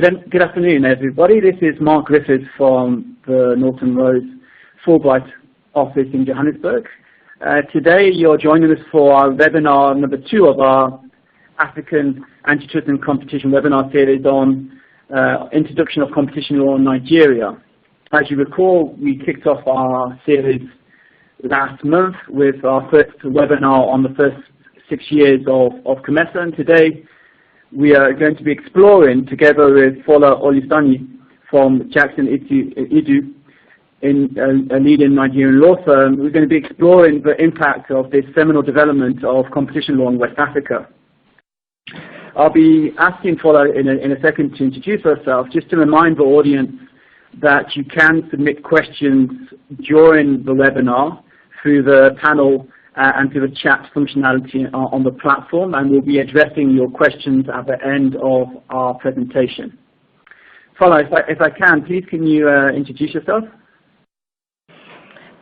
Good afternoon, everybody. This is Mark Griffiths from the Norton Road Fulbright office in Johannesburg. Today you're joining us for our webinar number 2 of our African Antitrust and Competition webinar series on Introduction of Competition Law in Nigeria. As you recall, we kicked off our series last month with our first webinar on the first 6 years of COMESA, and today we are going to be exploring, together with Fola Olusani from Jackson Edu, in a leading Nigerian law firm, we're going to be exploring the impact of this seminal development of competition law in West Africa. I'll be asking Fola in a second to introduce herself, just to remind the audience that you can submit questions during the webinar through the panel and through the chat functionality on the platform, and we'll be addressing your questions at the end of our presentation. Fola, if I can, please can you introduce yourself?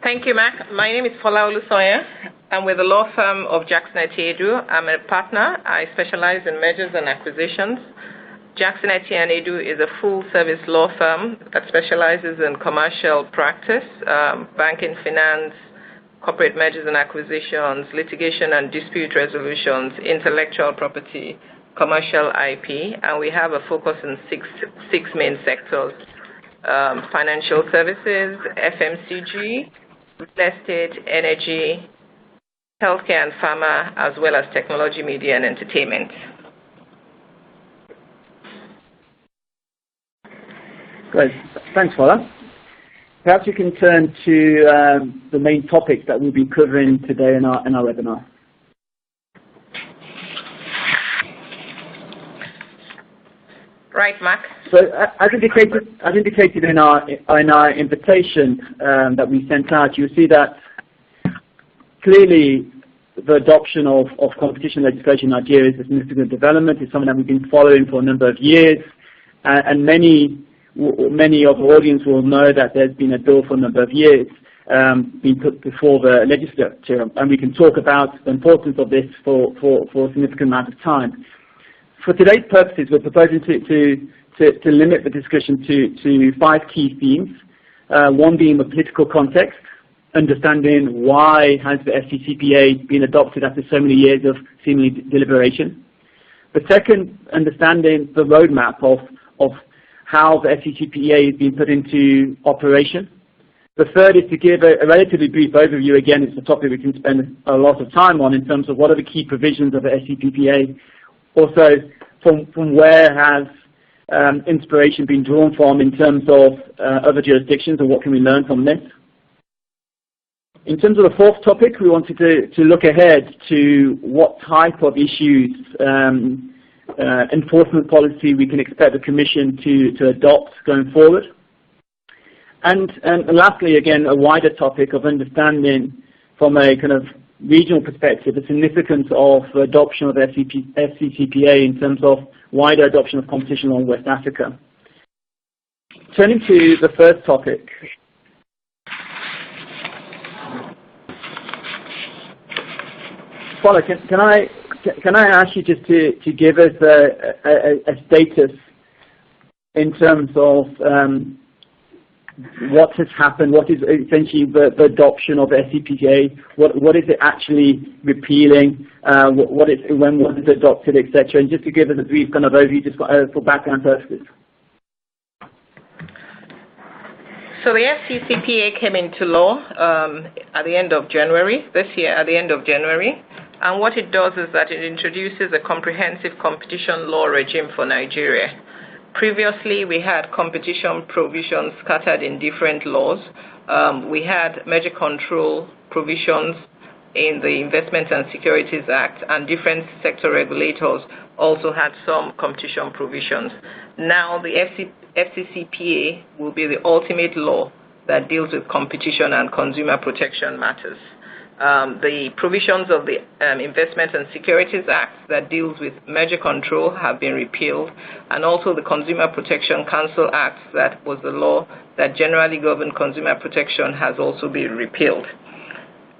Thank you, Mark. My name is Fola Olusanya. I'm with the law firm of Jackson Edu. I'm a partner. I specialize in mergers and acquisitions. Jackson Edu is a full-service law firm that specializes in commercial practice, banking, finance, corporate mergers and acquisitions, litigation and dispute resolutions, intellectual property, commercial IP, and we have a focus in six main sectors: financial services, FMCG, real estate, energy, healthcare and pharma, as well as technology, media, and entertainment. Great. Thanks, Fola. Perhaps you can turn to the main topics that we'll be covering today in our webinar. Right, Mark. So, as indicated in our invitation that we sent out, you'll see that clearly the adoption of competition legislation in Nigeria is a significant development. It's something that we've been following for a number of years, and many of the audience will know that there's been a bill for a number of years being put before the legislature, and we can talk about the importance of this for a significant amount of time. For today's purposes, we're proposing to limit the discussion to 5 key themes, one being the political context, understanding why has the FCCPA been adopted after so many years of seemingly deliberation. The second, understanding the roadmap of how the FCCPA is being put into operation. The third is to give a relatively brief overview. Again, it's a topic we can spend a lot of time on in terms of what are the key provisions of the FCCPA. Also, from where has inspiration been drawn from in terms of other jurisdictions, and what can we learn from this. In terms of the fourth topic, we wanted to look ahead to what type of issues enforcement policy we can expect the Commission to adopt going forward. And lastly, again, a wider topic of understanding from a kind of regional perspective the significance of the adoption of FCCPA in terms of wider adoption of competition law in West Africa. Turning to the first topic. Fola, can I ask you just to give us a status in terms of what has happened, what is essentially the adoption of FCCPA, what is it actually repealing, when was it adopted, etc., and just to give us a brief kind of overview just for background purposes. So the FCCPA came into law at the end of January, this year, at the end of January. And what it does is that it introduces a comprehensive competition law regime for Nigeria. Previously, we had competition provisions scattered in different laws. We had merger control provisions in the Investment and Securities Act, and different sector regulators also had some competition provisions. Now the FCCPA will be the ultimate law that deals with competition and consumer protection matters. The provisions of the Investment and Securities Act that deals with merger control have been repealed, and also the Consumer Protection Council Act, that was the law that generally governed consumer protection, has also been repealed.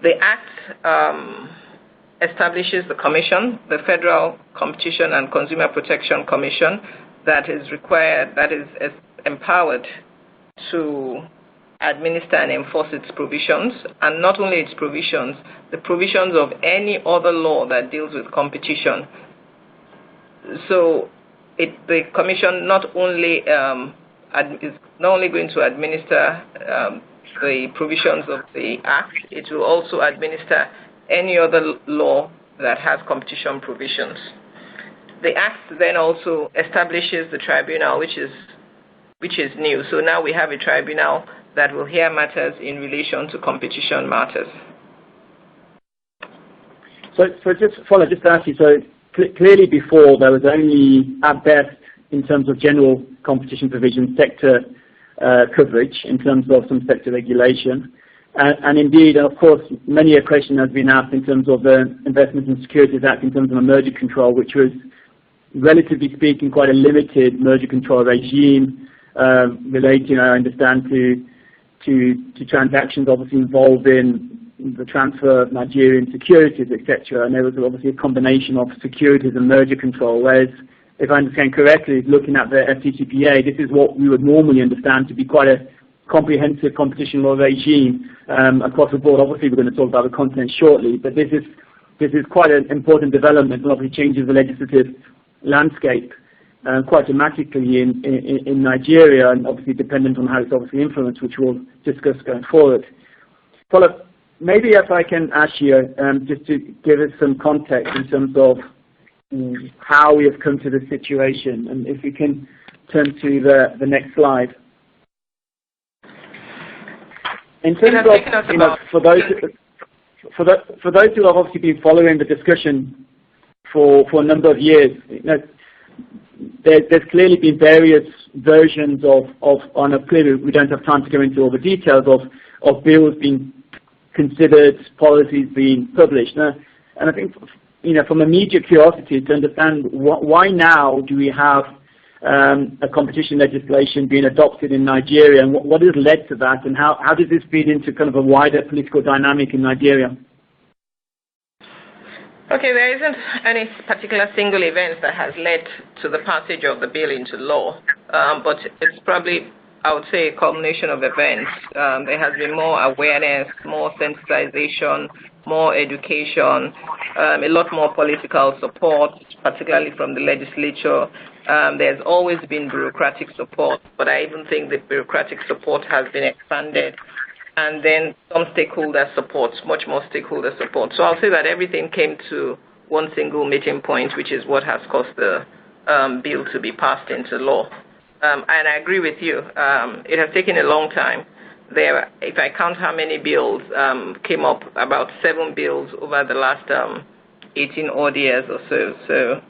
The Act establishes the Commission, the Federal Competition and Consumer Protection Commission, that is required, that is empowered to administer and enforce its provisions, and not only its provisions, the provisions of any other law that deals with competition. So the Commission not only is not only going to administer the provisions of the Act, it will also administer any other law that has competition provisions. The Act then also establishes the tribunal, which is new. So now we have a tribunal that will hear matters in relation to competition matters. So just to ask you, so clearly before there was only, at best, in terms of general competition provision, sector coverage in terms of some sector regulation. And indeed, of course, many a question has been asked in terms of the Investment and Securities Act in terms of a merger control, which was, relatively speaking, quite a limited merger control regime relating, I understand, to transactions obviously involving the transfer of Nigerian securities, etc. And there was obviously a combination of securities and merger control, whereas, if I understand correctly, looking at the FCCPA, this is what we would normally understand to be quite a comprehensive competition law regime across the board. Obviously, we're going to talk about the content shortly, but this is quite an important development and obviously changes the legislative landscape quite dramatically in Nigeria, and obviously dependent on how it's obviously influenced, which we'll discuss going forward. Paula, maybe if I can ask you just to give us some context in terms of how we have come to this situation, and if we can turn to the next slide. In terms of, for those who have obviously been following the discussion for a number of years, there's clearly been various versions clearly we don't have time to go into all the details of bills being considered, policies being published. And I think, from immediate curiosity to understand why now do we have a competition legislation being adopted in Nigeria, and what has led to that, and how does this feed into kind of a wider political dynamic in Nigeria? Okay, there isn't any particular single event that has led to the passage of the bill into law, but it's probably, I would say, a culmination of events. There has been more awareness, more sensitization, more education, a lot more political support, particularly from the legislature. There's always been bureaucratic support, but I even think the bureaucratic support has been expanded. And then some stakeholder support, much more stakeholder support. So I'll say that everything came to one single meeting point, which is what has caused the bill to be passed into law. And I agree with you. It has taken a long time. If I count how many bills came up, about 7 bills over the last 18 odd years or so. So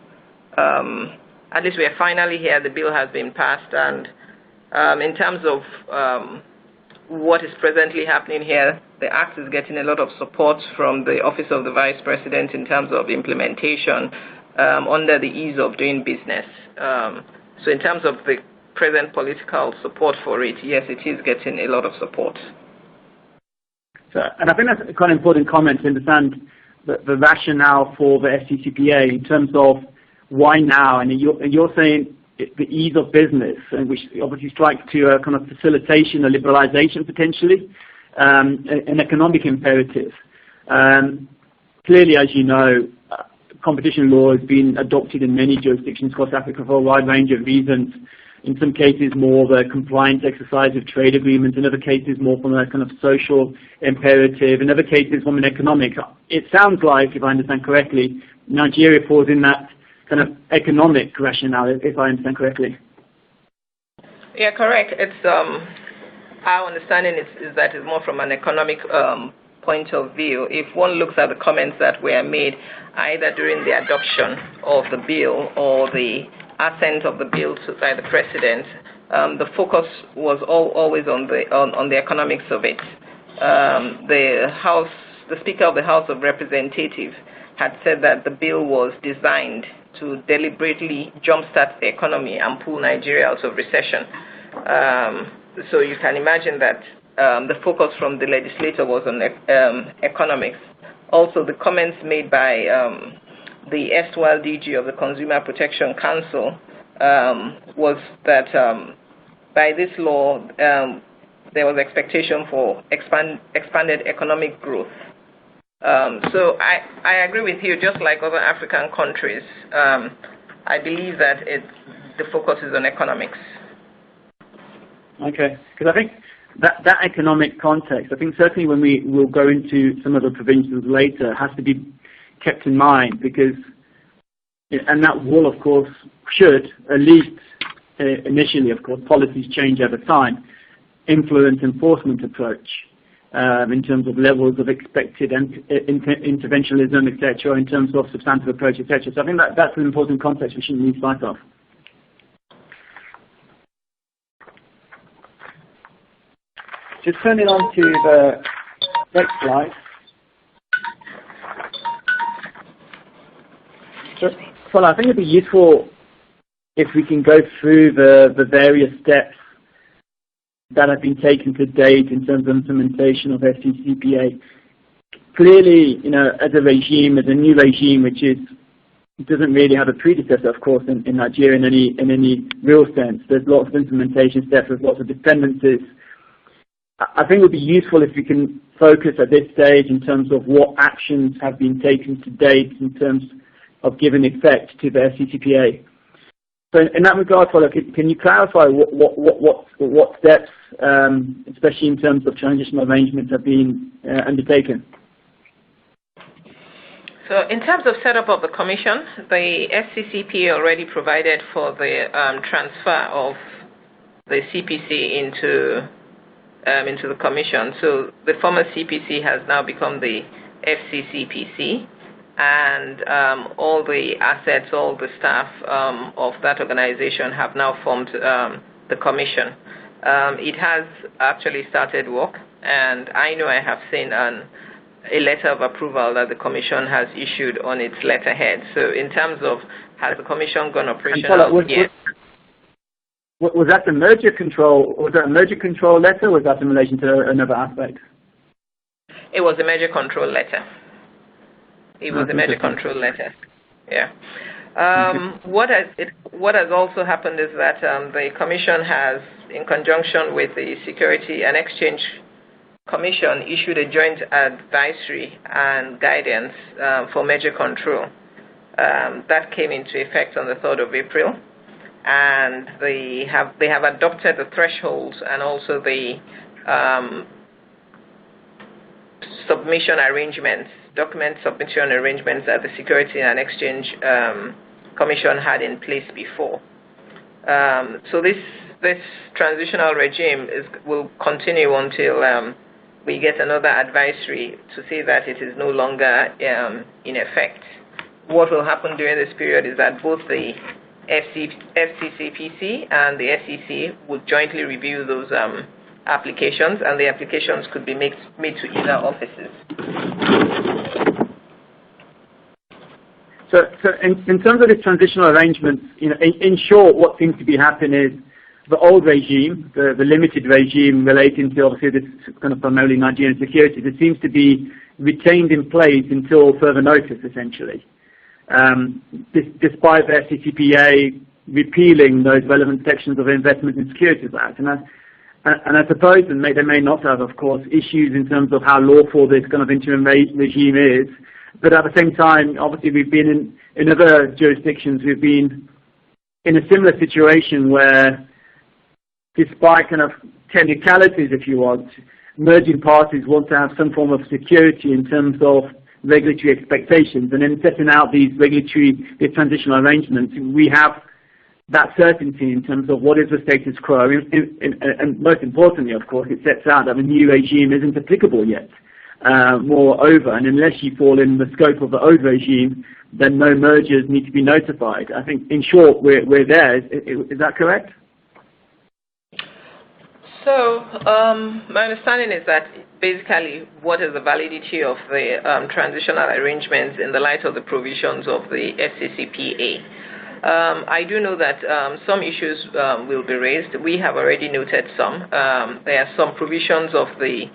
at least we are finally here. The bill has been passed. And in terms of what is presently happening here, the Act is getting a lot of support from the Office of the Vice President in terms of implementation under the ease of doing business. So in terms of the present political support for it, yes, it is getting a lot of support. So, and I think that's quite an important comment to understand the rationale for the FCCPA in terms of why now. And you're saying the ease of business, and which obviously strikes to a kind of facilitation or liberalization potentially, an economic imperative. Clearly, as you know, competition law has been adopted in many jurisdictions across Africa for a wide range of reasons. In some cases, more the compliance exercise of trade agreements. In other cases, more from a kind of social imperative. In other cases, from an economic. It sounds like, if I understand correctly, Nigeria falls in that kind of economic rationale, if I understand correctly. Yeah, correct. It's our understanding is that it's more from an economic point of view. If one looks at the comments that were made either during the adoption of the bill or the assent of the bill by the president, the focus was always on the economics of it. The Speaker of the House of Representatives had said that the bill was designed to deliberately jumpstart the economy and pull Nigeria out of recession. So you can imagine that the focus from the legislator was on economics. Also, the comments made by the erstwhile DG of the Consumer Protection Council was that by this law, there was expectation for expanded economic growth. So I agree with you, just like other African countries. I believe that the focus is on economics. Okay, because I think that economic context, I think certainly when we will go into some of the provisions later, has to be kept in mind, because, and that will, of course, should, at least initially, of course, policies change over time, influence enforcement approach in terms of levels of expected interventionism, etc., in terms of substantive approach, etc. So I think that's an important context we shouldn't lose sight of. Just turning on to the next slide. So I think it'd be useful if we can go through the various steps that have been taken to date in terms of implementation of FCCPA. Clearly, as a regime, as a new regime, which doesn't really have a predecessor, of course, in Nigeria in any real sense. There's lots of implementation steps, there's lots of dependencies. I think it would be useful if we can focus at this stage in terms of what actions have been taken to date in terms of giving effect to the FCCPA. So in that regard, Paula, can you clarify what steps, especially in terms of transitional arrangements, have been undertaken? So in terms of setup of the commission, the FCCPA already provided for the transfer of the CPC into the commission. So the former CPC has now become the FCCPC, and all the assets, all the staff of that organization have now formed the commission. It has actually started work, and I know I have seen a letter of approval that the commission has issued on its letterhead. So in terms of has the commission gone operational? Yes. Was that the merger control? Was that a merger control letter, or was that in relation to another aspect? It was a merger control letter. It was a merger control letter. Yeah. What has also happened is that the commission has, in conjunction with the Security and Exchange Commission, issued a joint advisory and guidance for merger control. That came into effect on the 3rd of April. And they have adopted the thresholds and also the submission arrangements, document submission arrangements that the Security and Exchange Commission had in place before. So this transitional regime will continue until we get another advisory to say that it is no longer in effect. What will happen during this period is that both the FCCPC and the SEC would jointly review those applications, and the applications could be made to either offices. So in terms of the transitional arrangements, in short, what seems to be happening is the old regime, the limited regime relating to obviously this kind of primarily Nigerian security, that seems to be retained in place until further notice, essentially. Despite the FCCPA repealing those relevant sections of the Investment in Securities Act. And I suppose, and they may not have, of course, issues in terms of how lawful this kind of interim regime is. But at the same time, obviously, we've been in other jurisdictions, we've been in a similar situation where, despite kind of technicalities, if you want, merging parties want to have some form of security in terms of regulatory expectations, and in setting out these transitional arrangements, we have that certainty in terms of what is the status quo, and most importantly, of course, it sets out that the new regime isn't applicable yet. Moreover, and unless you fall in the scope of the old regime, then no mergers need to be notified. I think, in short, we're there. Is that correct? So my understanding is that basically what is the validity of the transitional arrangements in the light of the provisions of the FCCPA. I do know that some issues will be raised. We have already noted some. There are some provisions of the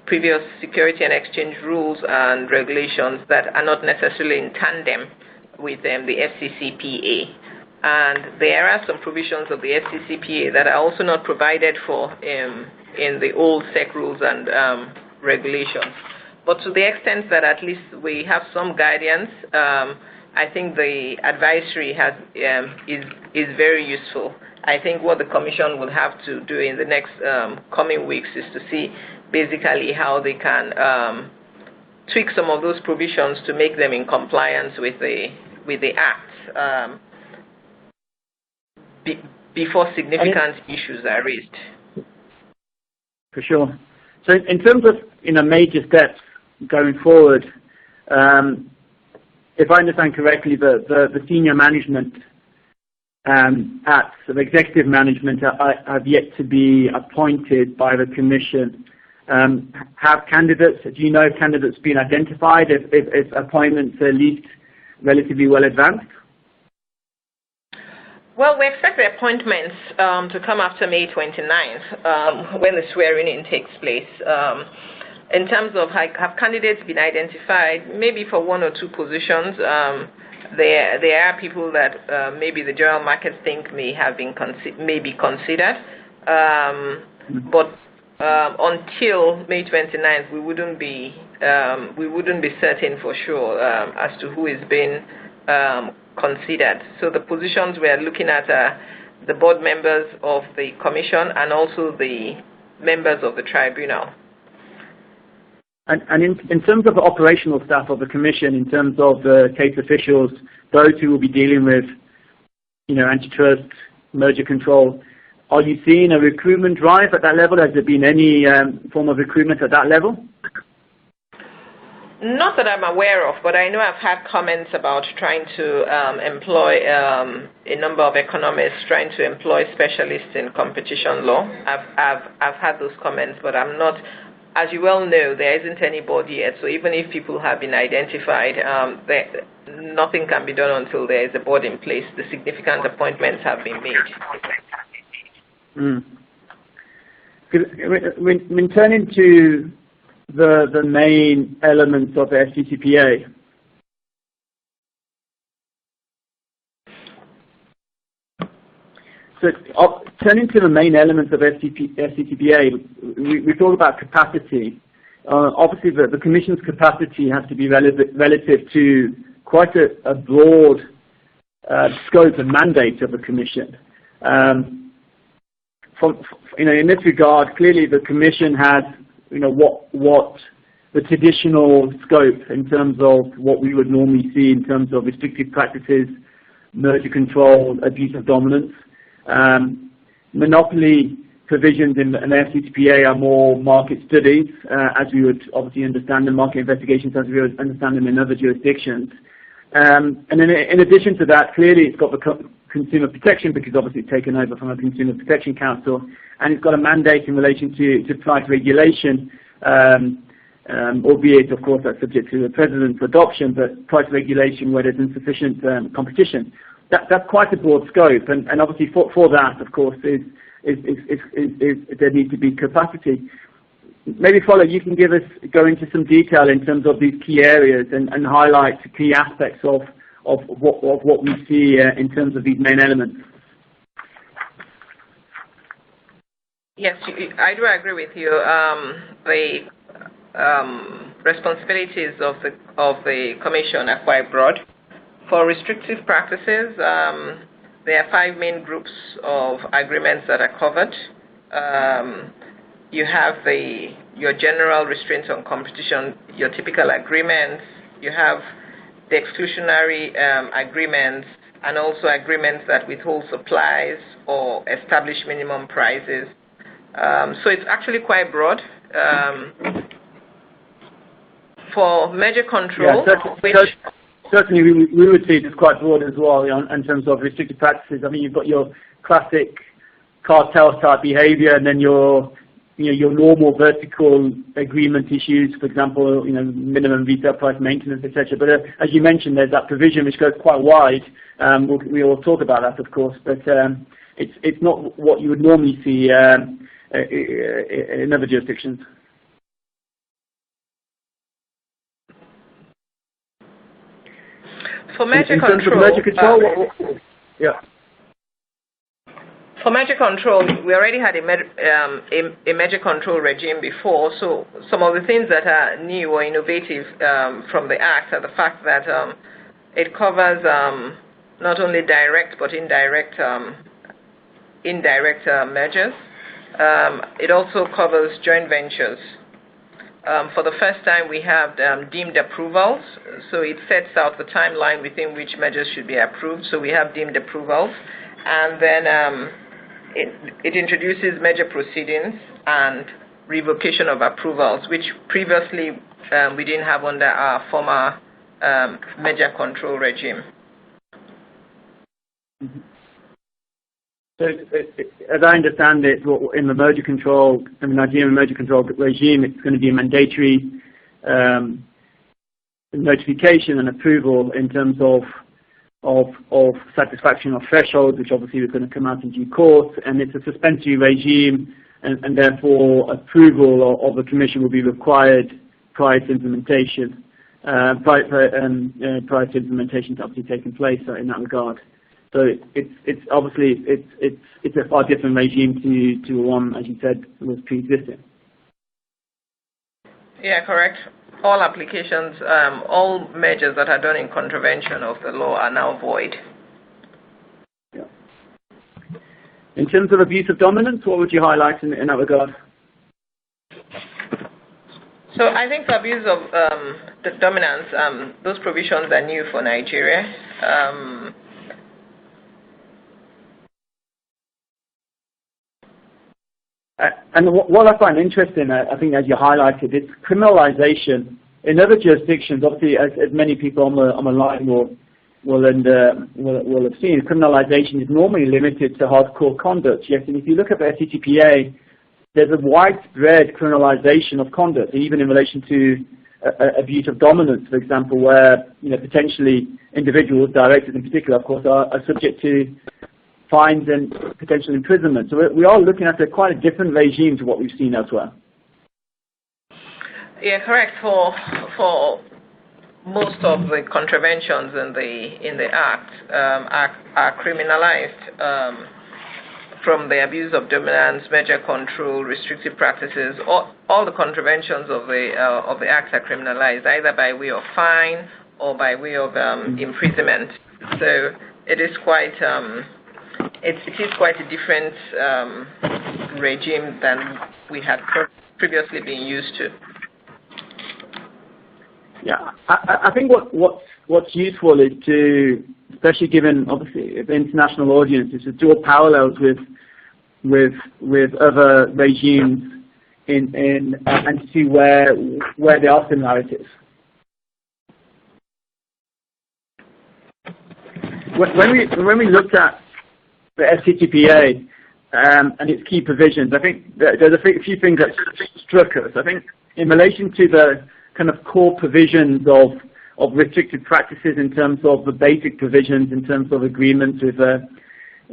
previous Security and Exchange rules and regulations that are not necessarily in tandem with the FCCPA. And there are some provisions of the FCCPA that are also not provided for in the old SEC rules and regulations. But to the extent that at least we have some guidance, I think the advisory is very useful. I think what the Commission will have to do in the next coming weeks is to see basically how they can tweak some of those provisions to make them in compliance with the Act before significant issues are raised. For sure. So in terms of major steps going forward, if I understand correctly, the senior management at the executive management have yet to be appointed by the Commission. Have candidates? Do you know if candidates been identified? If appointments are at least relatively well advanced? Well, we expect the appointments to come after May 29th, when the swearing-in takes place. In terms of have candidates been identified, maybe for one or two positions, there are people that maybe the general market think may be considered, but until May 29th, we wouldn't be certain for sure as to who is being considered. So the positions we are looking at are the board members of the Commission and also the members of the Tribunal. And in terms of the operational staff of the Commission, in terms of the case officials, those who will be dealing with, antitrust, merger control, are you seeing a recruitment drive at that level? Has there been any form of recruitment at that level? Not that I'm aware of, but I know I've had comments about trying to employ a number of economists, trying to employ specialists in competition law. I've had those comments, but I'm not. As you well know, there isn't anybody yet, so even if people have been identified, nothing can be done until there is a board in place. The significant appointments have been made. When turning to the main elements of the FCCPA, so turning to the main elements of FCCPA, we talk about capacity. Obviously, the Commission's capacity has to be relative to quite a broad scope and mandate of the Commission. In this regard, clearly the Commission has, what the traditional scope in terms of what we would normally see in terms of restrictive practices, merger control, abuse of dominance. Monopoly provisions in the FCCPA are more market studies, as we would obviously understand them, market investigations as we would understand them in other jurisdictions. And then in addition to that, clearly it's got the consumer protection, because obviously it's taken over from a Consumer Protection Council, and it's got a mandate in relation to price regulation, albeit of course that's subject to the President's adoption, but price regulation where there's insufficient competition. That's quite a broad scope, and obviously for that, of course, there needs to be capacity. Maybe, Follow, you can go into some detail in terms of these key areas and highlight the key aspects of what we see in terms of these main elements. Yes, I do agree with you. The responsibilities of the Commission are quite broad. For restrictive practices, there are 5 main groups of agreements that are covered. You have your general restraints on competition, your typical agreements. You have the exclusionary agreements, and also agreements that withhold supplies or establish minimum prices. So it's actually quite broad. For merger control, certainly we would see it as quite broad as well, in terms of restricted practices. I mean, you've got your classic cartel type behavior, and then your normal vertical agreement issues, for example, minimum retail price maintenance, etc. But as you mentioned, there's that provision which goes quite wide. We will talk about that, of course, but it's not what you would normally see in other jurisdictions. For merger in control, terms of merger control, yeah. For merger control, we already had a merger control regime before, so some of the things that are new or innovative from the Act are the fact that it covers not only direct but indirect mergers. It also covers joint ventures. For the first time, we have deemed approvals, so it sets out the timeline within which mergers should be approved, so we have deemed approvals, and then it introduces merger proceedings and revocation of approvals, which previously we didn't have under our former merger control regime. Mm-hmm. So, as I understand it, in the merger control, in the Nigerian merger control regime, it's going to be a mandatory notification and approval in terms of satisfaction of thresholds, which obviously is going to come out in due course, and it's a suspensory regime, and therefore approval of the Commission will be required prior to implementation. Prior to implementation to obviously taking place in that regard. So it's obviously it's a far different regime to one, as you said, was pre-existing. Yeah, correct. All applications, all measures that are done in contravention of the law are now void. Yeah. In terms of abuse of dominance, what would you highlight in that regard? So I think for abuse of the dominance, those provisions are new for Nigeria. And what I find interesting, I think, as you highlighted, is criminalization in other jurisdictions. Obviously, as many people on the line will have seen, criminalization is normally limited to hardcore conduct. Yes, and if you look at the FCCPA, there's a widespread criminalization of conduct, even in relation to abuse of dominance, for example, where potentially individuals, directors in particular, of course, are subject to fines and potential imprisonment. So we are looking at quite a different regime to what we've seen elsewhere. Yeah, correct. For most of the contraventions in the Act are criminalized. From the abuse of dominance, merger control, restrictive practices, all the contraventions of the Act are criminalized, either by way of fine or by way of imprisonment. So it is quite a different regime than we had previously been used to. Yeah, I think what's useful is to, especially given obviously the international audience, is to draw parallels with other regimes and to see where there are similarities. When we looked at the FCCPA and its key provisions, I think there's a few things that struck us. I think in relation to the kind of core provisions of restricted practices in terms of the basic provisions, in terms of agreements with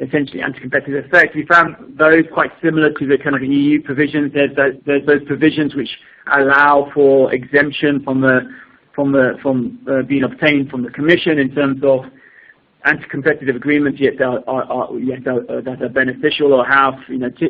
essentially anti-competitive effect, we found those quite similar to the kind of EU provisions. There's those provisions which allow for exemption from being obtained from the Commission in terms of anti-competitive agreements, yet that are beneficial or have,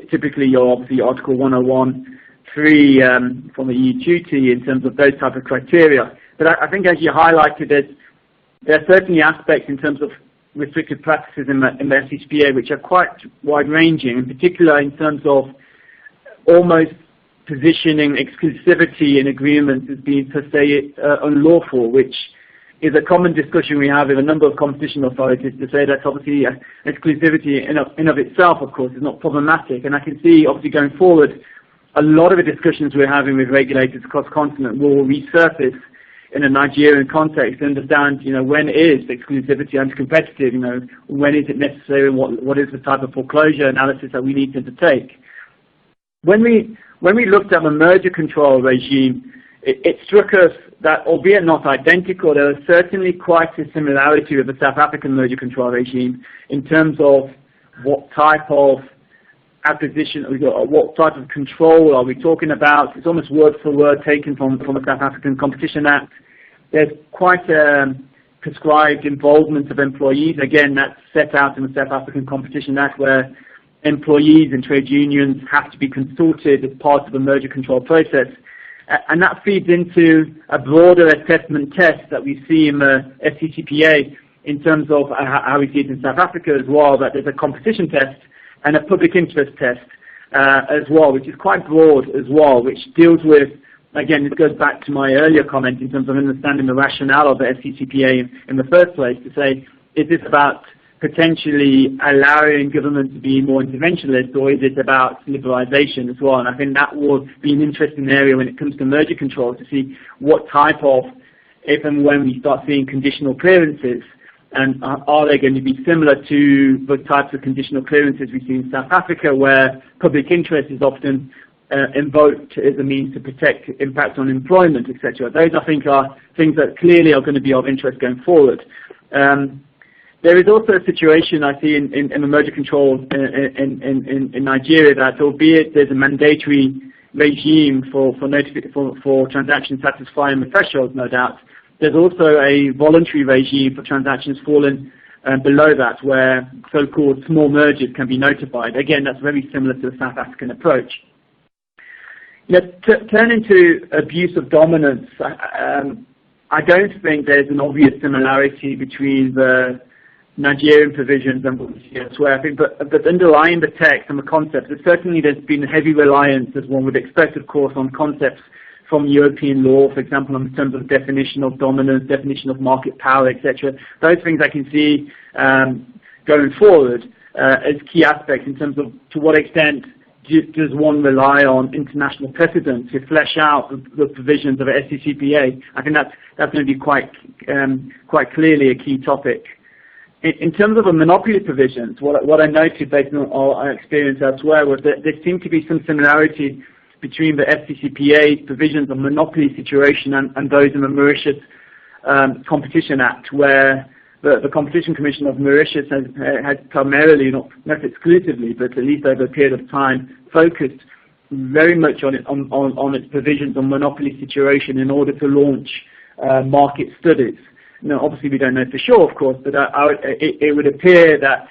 typically your obviously Article 101(3) from the EU Treaty in terms of those type of criteria. But I think, as you highlighted, there are certainly aspects in terms of restricted practices in the FCCPA which are quite wide-ranging, in particular in terms of almost positioning exclusivity in agreements as being per se unlawful, which is a common discussion we have with a number of competition authorities to say that obviously exclusivity in of itself, of course, is not problematic. And I can see, obviously, going forward, a lot of the discussions we're having with regulators across the continent will resurface in a Nigerian context to understand, when is exclusivity anti-competitive, when is it necessary, and what is the type of foreclosure analysis that we need to undertake. When we looked at the merger control regime, it struck us that, albeit not identical, there was certainly quite a similarity with the South African merger control regime in terms of what type of acquisition, what type of control are we talking about. It's almost word for word taken from the South African Competition Act. There's quite a prescribed involvement of employees. Again, that's set out in the South African Competition Act, where employees and trade unions have to be consulted as part of the merger control process. And that feeds into a broader assessment test that we see in the FCCPA in terms of how we see it in South Africa as well, that there's a competition test and a public interest test as well, which is quite broad as well, which deals with, again, this goes back to my earlier comment in terms of understanding the rationale of the FCCPA in the first place, to say, is this about potentially allowing government to be more interventionist, or is it about liberalization as well? And I think that will be an interesting area when it comes to merger control, to see what type of, if and when we start seeing conditional clearances, and are they going to be similar to the types of conditional clearances we see in South Africa, where public interest is often invoked as a means to protect impact on employment, etc. Those, I think, are things that clearly are going to be of interest going forward. There is also a situation I see in the merger control in Nigeria that, albeit there's a mandatory regime for transactions satisfying the thresholds, no doubt, there's also a voluntary regime for transactions falling below that, where so-called small mergers can be notified. Again, that's very similar to the South African approach. Turning to abuse of dominance, I don't think there's an obvious similarity between the Nigerian provisions and what we see elsewhere. I think, but underlying the text and the concepts, certainly there's been heavy reliance, as one would expect, of course, on concepts from European law, for example, in terms of definition of dominance, definition of market power, etc. Those things I can see going forward as key aspects in terms of to what extent does one rely on international precedent to flesh out the provisions of the FCCPA. I think that's going to be quite clearly a key topic. In terms of the monopoly provisions, what I noted based on our experience elsewhere was that there seemed to be some similarity between the FCCPA provisions of monopoly situation and those in the Mauritius Competition Act, where the Competition Commission of Mauritius has primarily, not exclusively, but at least over a period of time, focused very much on its provisions on monopoly situation in order to launch market studies. Now, obviously, we don't know for sure, of course, but it would appear that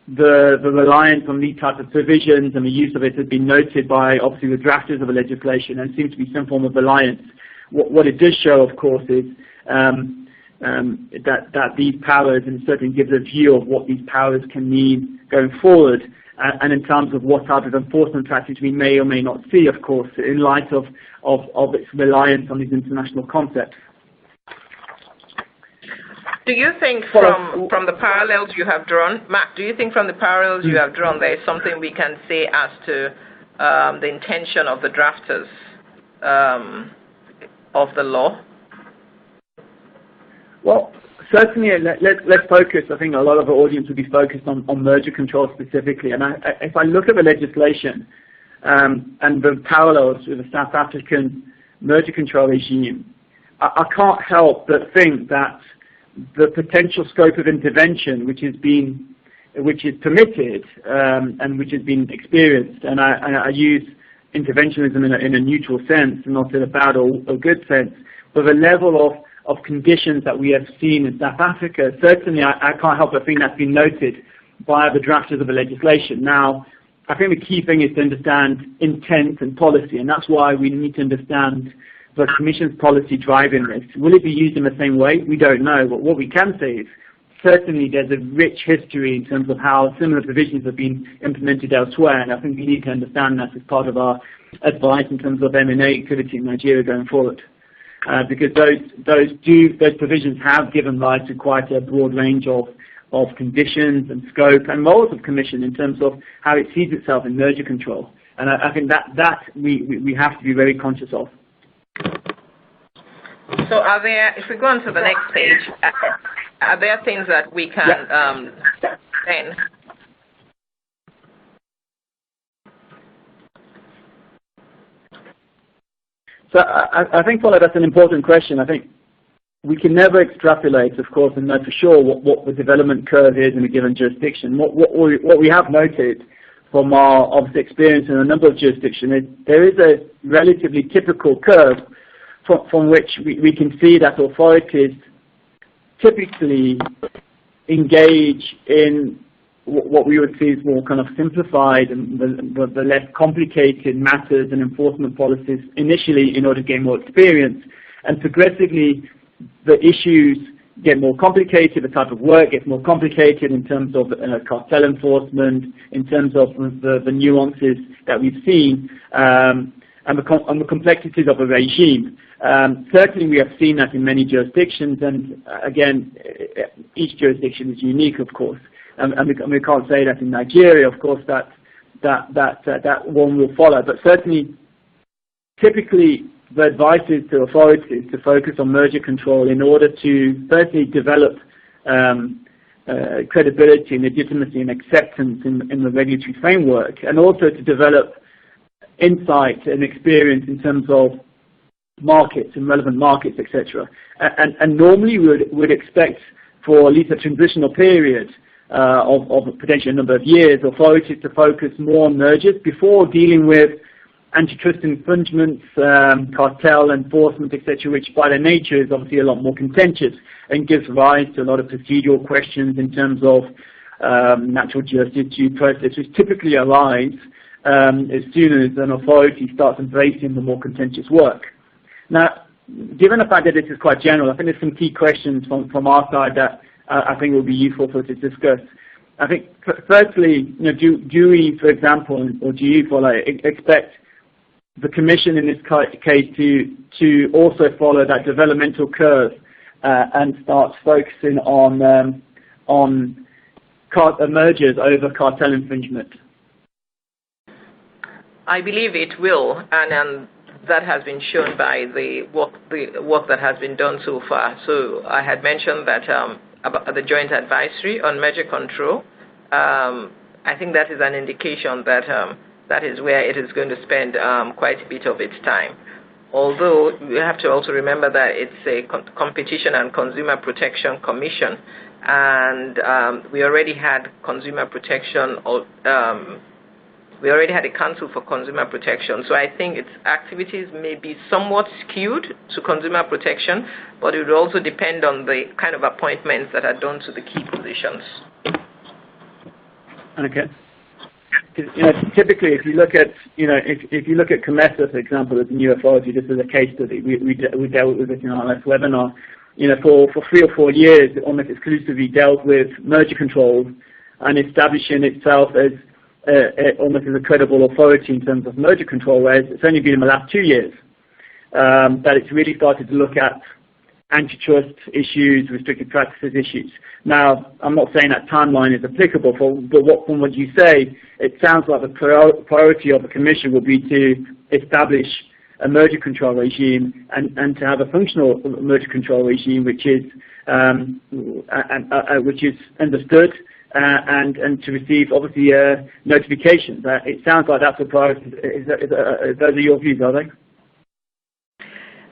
the reliance on these types of provisions and the use of it has been noted by, obviously, the drafters of the legislation, and seems to be some form of reliance. What it does show, of course, is that these powers, and certainly gives a view of what these powers can mean going forward, and in terms of what type of enforcement practice we may or may not see, of course, in light of its reliance on these international concepts. Do you think from the parallels you have drawn, Matt, do you think from the parallels you have drawn there is something we can say as to the intention of the drafters of the law? Well, certainly, let's focus. I think a lot of the audience will be focused on merger control specifically. And if I look at the legislation and the parallels with the South African merger control regime, I can't help but think that the potential scope of intervention, which is permitted and which has been experienced, and I use interventionism in a neutral sense, not in a bad or good sense, but the level of conditions that we have seen in South Africa, certainly I can't help but think that's been noted by the drafters of the legislation. Now, I think the key thing is to understand intent and policy, and that's why we need to understand the Commission's policy driving this. Will it be used in the same way? We don't know, but what we can say is certainly there's a rich history in terms of how similar provisions have been implemented elsewhere, and I think we need to understand that as part of our advice in terms of M&A activity in Nigeria going forward. Because those provisions have given rise to quite a broad range of conditions and scope and roles of Commission in terms of how it sees itself in merger control. And I think that we have to be very conscious of. So are there, if we go on to the next page, are there things that we can then? So I think, Paula, that's an important question. I think we can never extrapolate, of course, and know for sure what the development curve is in a given jurisdiction. What we have noted from our obvious experience in a number of jurisdictions is there is a relatively typical curve from which we can see that authorities typically engage in what we would see is more kind of simplified and the less complicated matters and enforcement policies initially in order to gain more experience. And progressively, the issues get more complicated, the type of work gets more complicated in terms of cartel enforcement, in terms of the nuances that we've seen, and the complexities of a regime. Certainly we have seen that in many jurisdictions, and again, each jurisdiction is unique, of course. And we can't say that in Nigeria, of course, that one will follow. But certainly, typically, the advice is to authorities to focus on merger control in order to firstly develop credibility, legitimacy, and acceptance in the regulatory framework, and also to develop insight and experience in terms of markets and relevant markets, etc. And normally we would expect for at least a transitional period of potentially a number of years, authorities to focus more on mergers before dealing with antitrust infringements, cartel enforcement, etc., which by their nature is obviously a lot more contentious and gives rise to a lot of procedural questions in terms of natural justice due process, which typically arise as soon as an authority starts embracing the more contentious work. Now, given the fact that this is quite general, I think there's some key questions from our side that I think will be useful for us to discuss. I think, firstly, do we, for example, or do you expect the Commission in this case to also follow that developmental curve and start focusing on mergers over cartel infringement? I believe it will, and that has been shown by the work that has been done so far. So I had mentioned that about the Joint Advisory on Merger Control. I think that is an indication that that is where it is going to spend quite a bit of its time. Although we have to also remember that it's a Competition and Consumer Protection Commission, and we already had consumer protection. We already had a Council for Consumer Protection, so I think its activities may be somewhat skewed to consumer protection, but it would also depend on the kind of appointments that are done to the key positions. Okay. Typically, if you look at if you look at COMESA, for example, as a new authority, this is a case study. We dealt with it in our last webinar. For 3 or 4 years, it almost exclusively dealt with merger control and establishing itself as almost as a credible authority in terms of merger control, whereas it's only been in the last 2 years that it's really started to look at antitrust issues, restricted practices issues. Now, I'm not saying that timeline is applicable, but from what you say, it sounds like the priority of the Commission will be to establish a merger control regime and to have a functional merger control regime which is understood and to receive obviously notifications. It sounds like that's a priority. Those are your views, are they?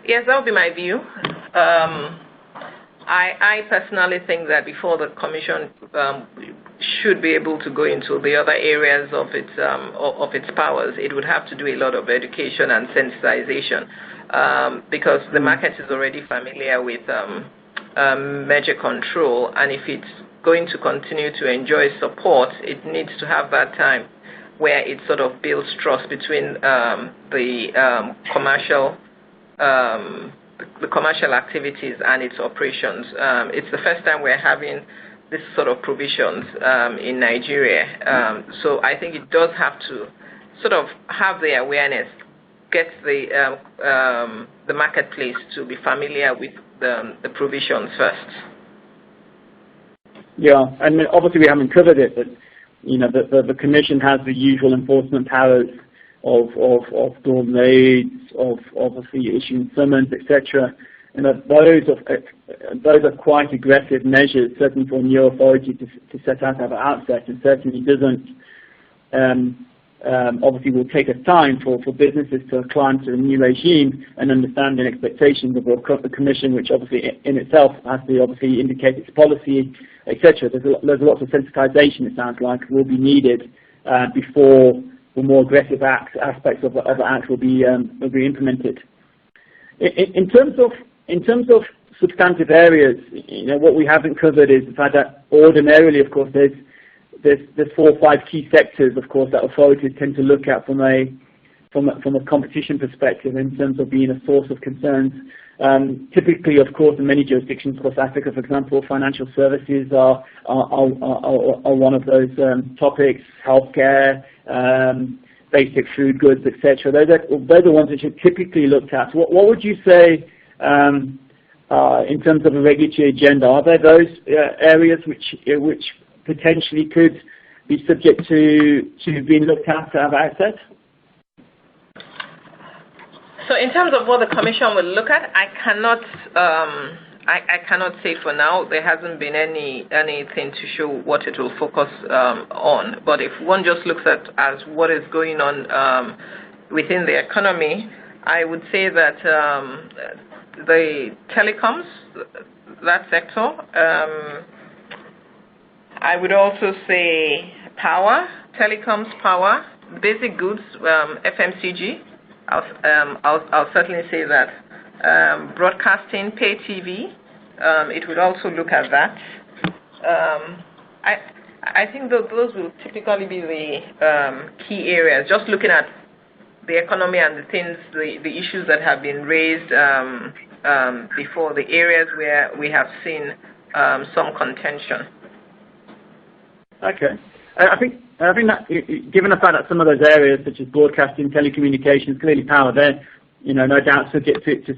Yes, that would be my view. I personally think that before the Commission should be able to go into the other areas of its powers, it would have to do a lot of education and sensitization because the market is already familiar with merger control, and if it's going to continue to enjoy support, it needs to have that time where it sort of builds trust between the commercial activities and its operations. It's the first time we're having this sort of provisions in Nigeria. So I think it does have to sort of have the awareness, get the marketplace to be familiar with the provisions first. Yeah, and obviously we haven't covered it, but the Commission has the usual enforcement powers of storm raids, of obviously issuing summons, etc. And those are quite aggressive measures, certainly for a new authority to set out at the outset, and certainly doesn't. Obviously, will take us time for businesses to acclimate to the new regime and understand the expectations of the Commission, which obviously in itself has to obviously indicate its policy, etc. There's lots of sensitization, it sounds like, will be needed before the more aggressive aspects of the act will be implemented. In terms of substantive areas, what we haven't covered is the fact that ordinarily, of course, there's 4 or 5 key sectors, of course, that authorities tend to look at from a competition perspective in terms of being a source of concerns. Typically, of course, in many jurisdictions across Africa, for example, financial services are one of those topics, healthcare, basic food goods, etc. They're the ones that are typically looked at. What would you say in terms of a regulatory agenda? Are there those areas which potentially could be subject to being looked at outset? So in terms of what the Commission will look at, I cannot say for now. There hasn't been anything to show what it will focus on. But if one just looks at as what is going on within the economy, I would say that the telecoms, that sector, I would also say power, telecoms, power, basic goods, FMCG. I'll certainly say that. Broadcasting, pay TV, it would also look at that. I think those will typically be the key areas, just looking at the economy and the things, the issues that have been raised before, the areas where we have seen some contention. Okay. I think that, given the fact that some of those areas, such as broadcasting, telecommunications, clearly power, they're, no doubt subject to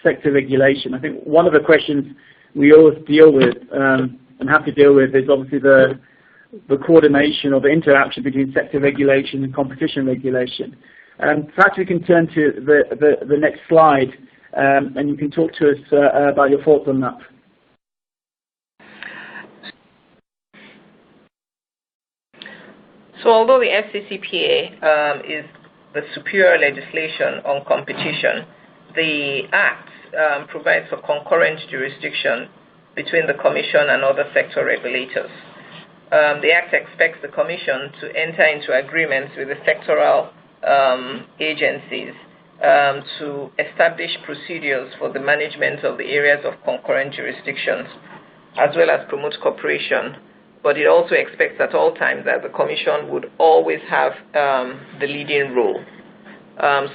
sector regulation. I think one of the questions we always deal with and have to deal with is obviously the coordination or the interaction between sector regulation and competition regulation. Perhaps we can turn to the next slide, and you can talk to us about your thoughts on that. So although the FCCPA is the superior legislation on competition, the Act provides for concurrent jurisdiction between the Commission and other sector regulators. The Act expects the Commission to enter into agreements with the sectoral agencies to establish procedures for the management of the areas of concurrent jurisdictions, as well as promote cooperation. But it also expects at all times that the Commission would always have the leading role.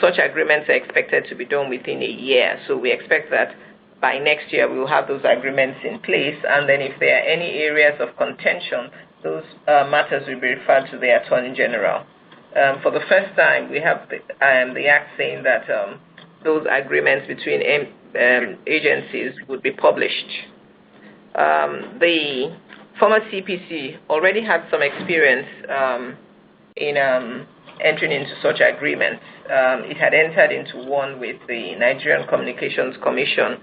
Such agreements are expected to be done within a year, so we expect that by next year we will have those agreements in place, and then if there are any areas of contention, those matters will be referred to the Attorney General. For the first time, we have the Act saying that those agreements between agencies would be published. The former CPC already had some experience in entering into such agreements. It had entered into one with the Nigerian Communications Commission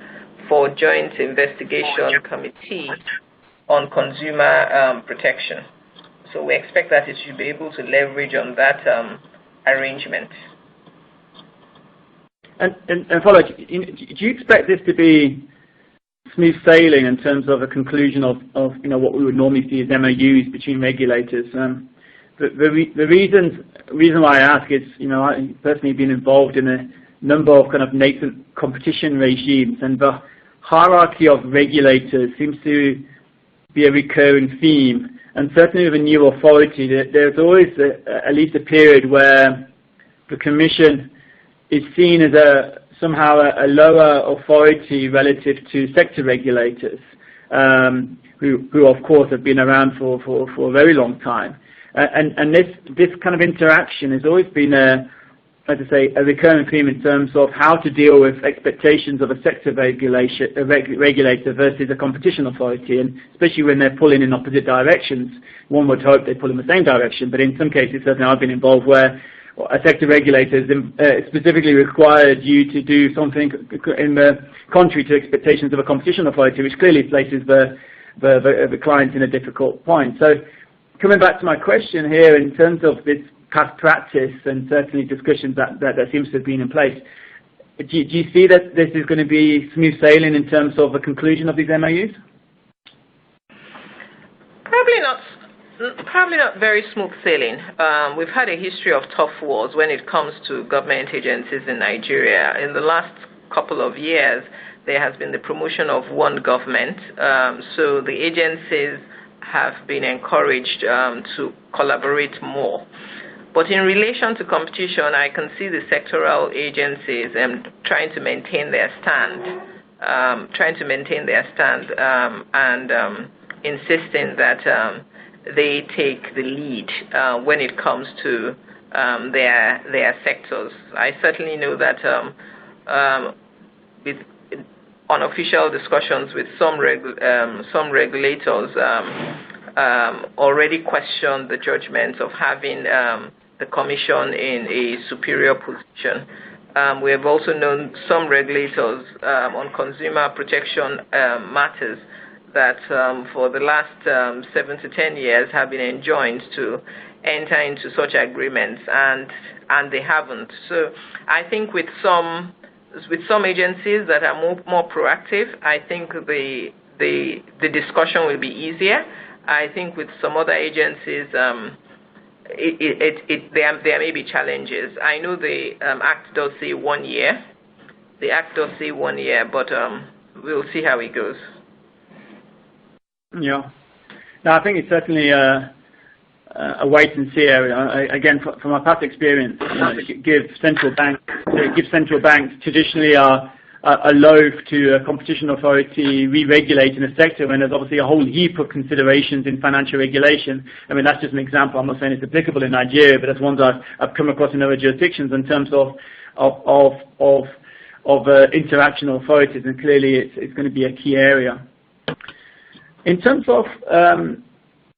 for Joint Investigation Committee on Consumer Protection. So we expect that it should be able to leverage on that arrangement. And follow, do you expect this to be smooth sailing in terms of a conclusion of what we would normally see as MOUs between regulators? The reason why I ask is, I personally been involved in a number of kind of nascent competition regimes, and the hierarchy of regulators seems to be a recurring theme. And certainly with a new authority, there's always at least a period where the Commission is seen as somehow a lower authority relative to sector regulators, who of course have been around for a very long time. And this kind of interaction has always been a recurring theme in terms of how to deal with expectations of a sector regulator versus a competition authority, and especially when they're pulling in opposite directions. One would hope they pull in the same direction, but in some cases, certainly I've been involved where a sector regulator specifically required you to do something in the contrary to expectations of a competition authority, which clearly places the client in a difficult point. So coming back to my question here, in terms of this past practice and certainly discussions that seems to have been in place, do you see that this is going to be smooth sailing in terms of the conclusion of these MOUs? Probably not very smooth sailing. We've had a history of tough wars when it comes to government agencies in Nigeria. In the last couple of years, there has been the promotion of one government. So the agencies have been encouraged to collaborate more. But in relation to competition, I can see the sectoral agencies trying to maintain their stand, and insisting that they take the lead when it comes to their sectors. I certainly know that with unofficial discussions with some regulators already questioned the judgment of having the Commission in a superior position. We have also known some regulators on consumer protection matters that for the last 7 to 10 years have been enjoined to enter into such agreements, and they haven't. So I think with some agencies that are more proactive, I think the discussion will be easier. I think with some other agencies, there may be challenges. I know the Act does say 1 year. The Act does say 1 year, but we'll see how it goes. Yeah. No, I think it's certainly a wait and see area. Again, from our past experience, give central banks traditionally are loath to a competition authority re-regulating a sector when there's obviously a whole heap of considerations in financial regulation. I mean, that's just an example. I'm not saying it's applicable in Nigeria, but that's ones I've come across in other jurisdictions in terms of interaction authorities, and clearly it's going to be a key area. In terms of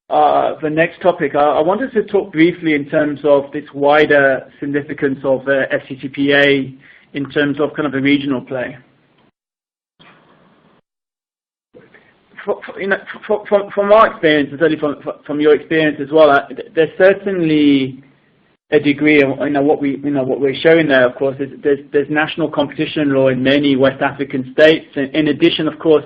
the next topic, I wanted to talk briefly in terms of this wider significance of FCCPA in terms of kind of a regional play. From our experience, and certainly from your experience as well, there's certainly a degree of what we're showing there. Of course, there's national competition law in many West African states. In addition, of course,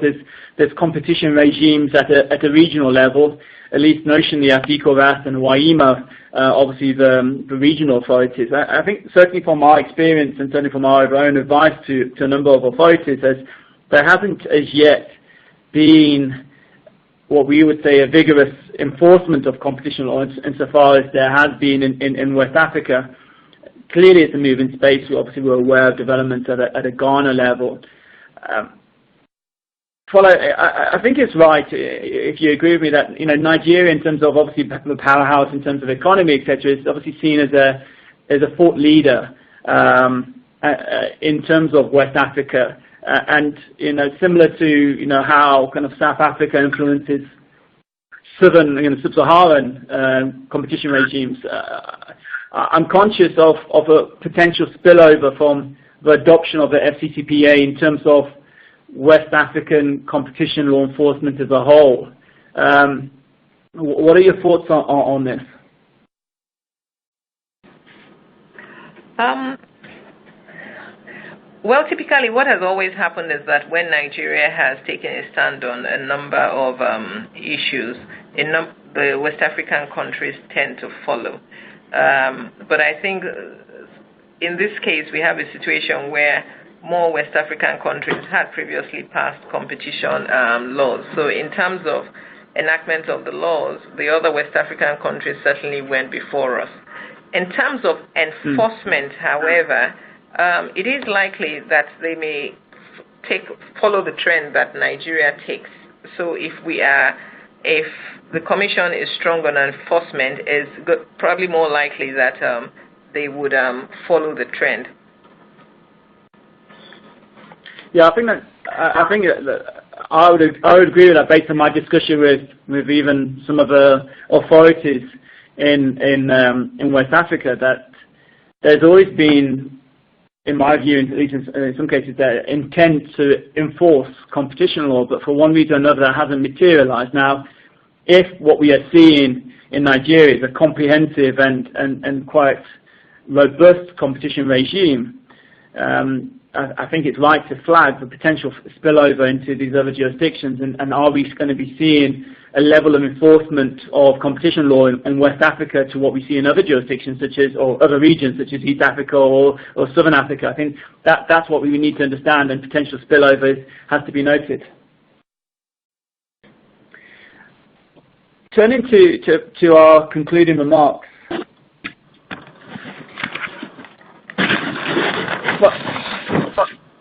there's competition regimes at a regional level, at least notionally at ECOWAS and WAIMA, obviously the regional authorities. I think certainly from our experience and certainly from our own advice to a number of authorities, there hasn't as yet been what we would say a vigorous enforcement of competition law insofar as there has been in West Africa. Clearly it's a moving space. Obviously we're aware of developments at a Ghana level. I think it's right, if you agree with me, that Nigeria, in terms of obviously the powerhouse in terms of economy, etc., is obviously seen as a thought leader in terms of West Africa, and similar to how kind of South Africa influences southern, sub-Saharan competition regimes. I'm conscious of a potential spillover from the adoption of the FCCPA in terms of West African competition law enforcement as a whole. What are your thoughts on this? Well, typically what has always happened is that when Nigeria has taken a stand on a number of issues, the West African countries tend to follow. But I think in this case we have a situation where more West African countries had previously passed competition laws. So in terms of enactment of the laws, the other West African countries certainly went before us. In terms of enforcement, however, it is likely that they may follow the trend that Nigeria takes. So if the Commission is strong on enforcement, it's probably more likely that they would follow the trend. Yeah, I think I would agree with that based on my discussion with even some of the authorities in West Africa, that there's always been, in my view, at least in some cases, the intent to enforce competition law, but for one reason or another that hasn't materialized. Now, if what we are seeing in Nigeria is a comprehensive and quite robust competition regime, I think it's right to flag the potential spillover into these other jurisdictions, and are we going to be seeing a level of enforcement of competition law in West Africa to what we see in other jurisdictions, or other regions such as East Africa or Southern Africa? I think that's what we need to understand, and potential spillover has to be noted. turning to our concluding remarks.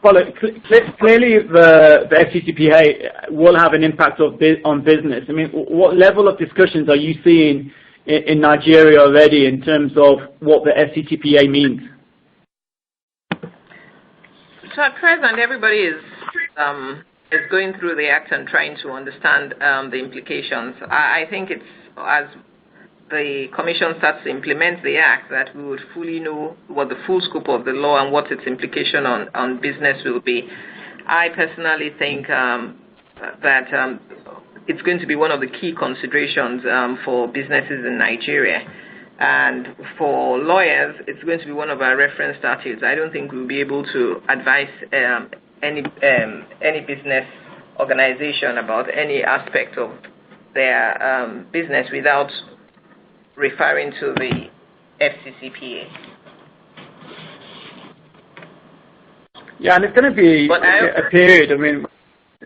Well, clearly the FCCPA will have an impact on business. I mean, what level of discussions are you seeing in Nigeria already in terms of what the FCCPA means? So at present, everybody is going through the act and trying to understand the implications. I think it's as the Commission starts to implement the act that we would fully know what the full scope of the law and what its implication on business will be. I personally think that it's going to be one of the key considerations for businesses in Nigeria. And for lawyers, it's going to be one of our reference statutes. I don't think we'll be able to advise any business organization about any aspect of their business without referring to the FCCPA. Yeah, and it's going to be a period. I mean,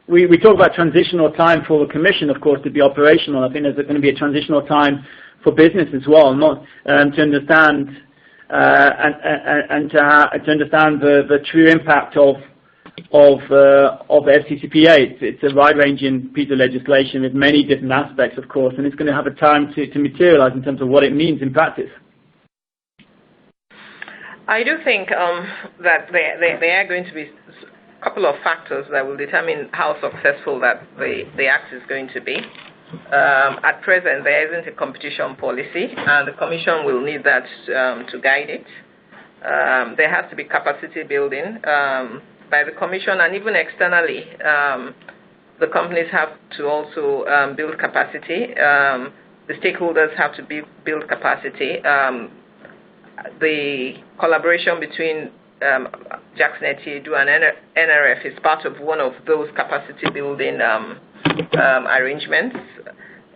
we talk about transitional time for the Commission, of course, to be operational. I think there's going to be a transitional time for business as well, not to understand and to understand the true impact of the FCCPA. It's a wide-ranging piece of legislation with many different aspects, of course, and it's going to have a time to materialize in terms of what it means in practice. I do think that there are going to be a couple of factors that will determine how successful that the act is going to be. At present, there isn't a competition policy, and the Commission will need that to guide it. There has to be capacity building by the Commission, and even externally, the companies have to also build capacity. The stakeholders have to build capacity. The collaboration between Jackson Etti and NRF is part of one of those capacity building arrangements.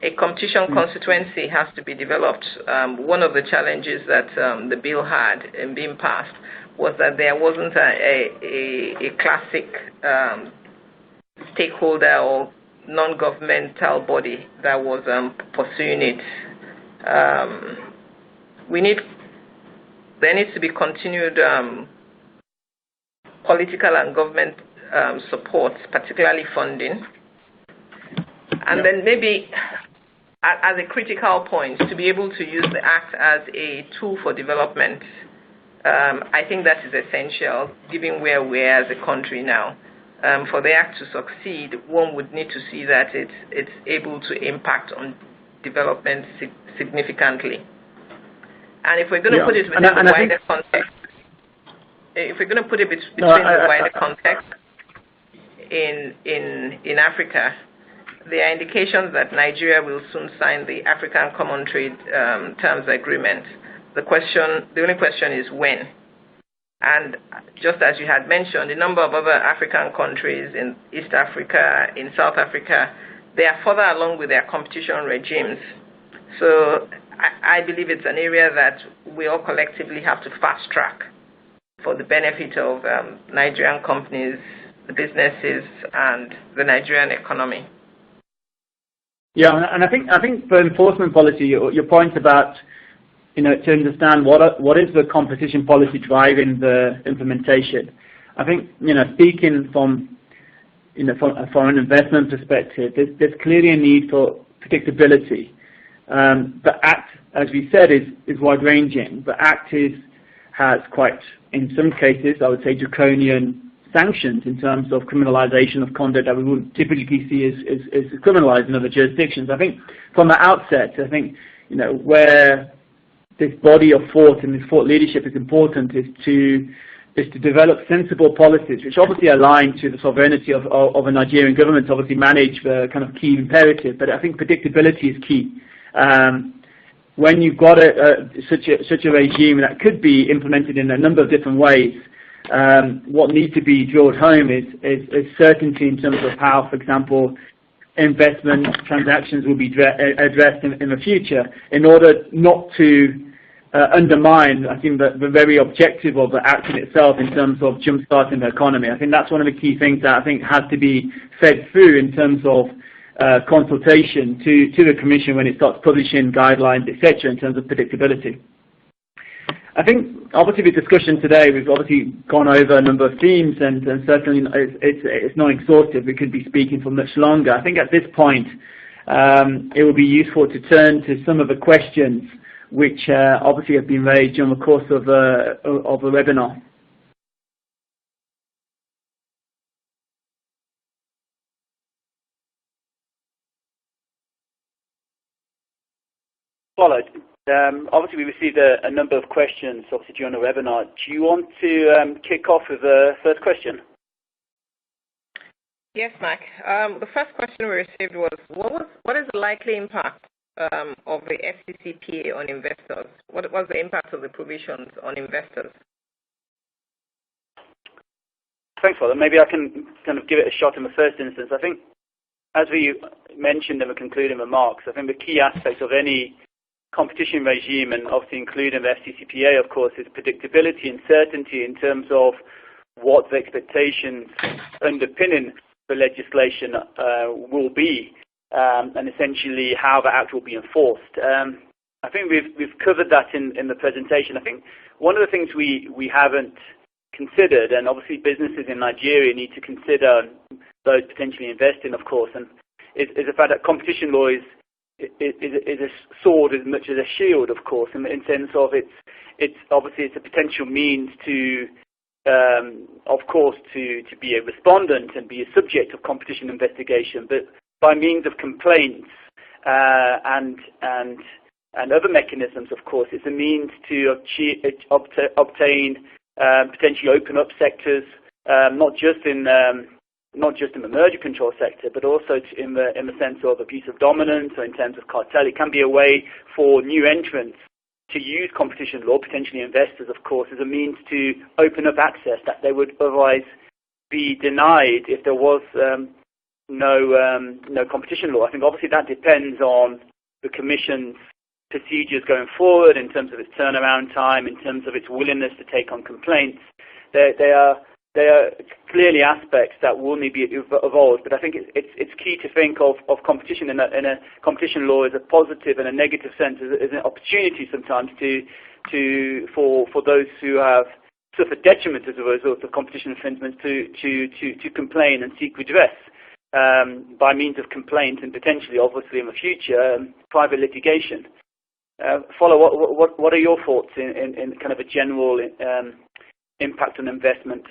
A competition constituency has to be developed. One of the challenges that the bill had in being passed was that there wasn't a classic stakeholder or non-governmental body that was pursuing it. There needs to be continued political and government support, particularly funding. And then maybe as a critical point, to be able to use the Act as a tool for development. I think that is essential, given where we are as a country now. For the Act to succeed, one would need to see that it's able to impact on development significantly. And if we're going to put it within the wider context, if we're going to put it between the wider context in Africa, there are indications that Nigeria will soon sign the African Common Trade Terms Agreement. The only question is when. And just as you had mentioned, a number of other African countries in East Africa, in South Africa, they are further along with their competition regimes. So I believe it's an area that we all collectively have to fast track for the benefit of Nigerian companies, the businesses, and the Nigerian economy. Yeah, and I think for enforcement policy, your point about to understand what is the competition policy driving the implementation. I think speaking from a foreign investment perspective, there's clearly a need for predictability. The Act, as we said, is wide-ranging. The Act has quite, in some cases, I would say, draconian sanctions in terms of criminalization of conduct that we would typically see as criminalized in other jurisdictions. I think from the outset, where this body of thought and this thought leadership is important is to develop sensible policies which obviously align to the sovereignty of a Nigerian government to obviously manage the kind of key imperative. But I think predictability is key. When you've got such a regime that could be implemented in a number of different ways, what needs to be drilled home is certainty in terms of how, for example, investment transactions will be addressed in the future, in order not to undermine, I think, the very objective of the Act in itself in terms of jump-starting the economy. I think that's one of the key things that I think has to be fed through in terms of consultation to the Commission when it starts publishing guidelines, etc., in terms of predictability. I think, obviously, the discussion today, we've obviously gone over a number of themes, and certainly it's not exhaustive. We could be speaking for much longer. I think at this point, it would be useful to turn to some of the questions which obviously have been raised during the course of the webinar. Followed. Obviously, we received a number of questions, obviously, during the webinar. Do you want to kick off with the first question? Yes, Mark. The first question we received was, what is the likely impact of the FCCPA on investors? What was the impact of the provisions on investors? Thanks, Father. Maybe I can kind of give it a shot in the first instance. I think, as we mentioned in the concluding remarks, I think the key aspect of any competition regime, and obviously including the FCCPA, of course, is predictability and certainty in terms of what the expectations underpinning the legislation will be, and essentially how the act will be enforced. I think we've covered that in the presentation. I think one of the things we haven't considered, and obviously businesses in Nigeria need to consider, those potentially investing, of course, and is the fact that competition law is a sword as much as a shield, of course, in sense of it's obviously it's a potential means to, of course, to be a respondent and be a subject of competition investigation, but by means of complaints and other mechanisms, of course, it's a means to obtain potentially open up sectors, not just in the merger control sector, but also in the sense of abuse of dominance or in terms of cartel. It can be a way for new entrants to use competition law, potentially investors, of course, as a means to open up access that they would otherwise be denied if there was no competition law. I think obviously that depends on the Commission's procedures going forward in terms of its turnaround time, in terms of its willingness to take on complaints. There are clearly aspects that will need to be evolved, but I think it's key to think of competition in a competition law as a positive and a negative sense, as an opportunity sometimes for those who have suffered detriment as a result of competition infringements to complain and seek redress by means of complaint and potentially, obviously, in the future, private litigation. What are your thoughts in kind of a general impact on investment?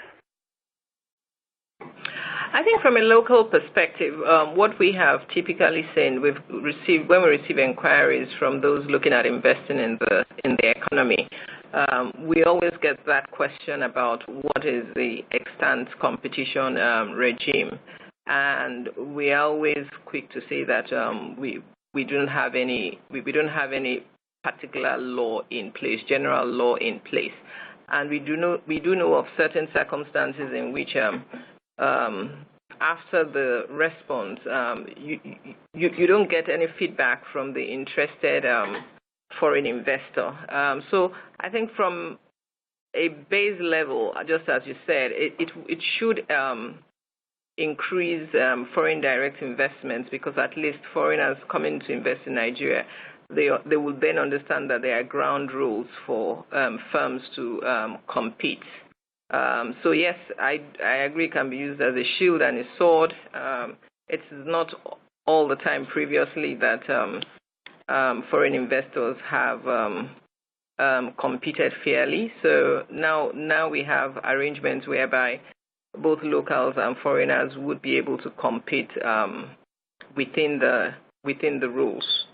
I think from a local perspective, what we have typically seen, when we receive inquiries from those looking at investing in the economy, we always get that question about what is the extant competition regime, and we are always quick to say that we don't have any particular law in place, general law in place, and we do know of certain circumstances in which after the response, you don't get any feedback from the interested foreign investor. So I think from a base level, just as you said, it should increase foreign direct investments, because at least foreigners coming to invest in Nigeria, they will then understand that there are ground rules for firms to compete. So yes, I agree, it can be used as a shield and a sword. It's not all the time previously that foreign investors have competed fairly. So now we have arrangements whereby both locals and foreigners would be able to compete within the rules.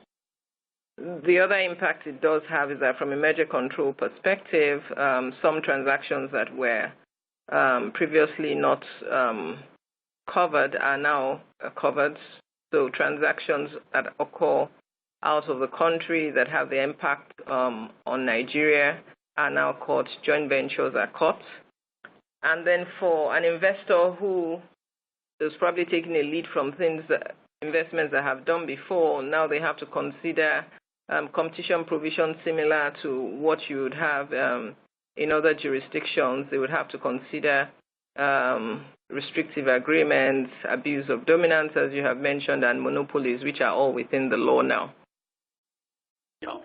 The other impact it does have is that from a merger control perspective, some transactions that were previously not covered are now covered. So transactions that occur out of the country that have the impact on Nigeria are now caught, joint ventures are caught. And then for an investor who is probably taking a lead from investments that have done before, now they have to consider competition provisions similar to what you would have in other jurisdictions. They would have to consider restrictive agreements, abuse of dominance, as you have mentioned, and monopolies, which are all within the law now. Yeah.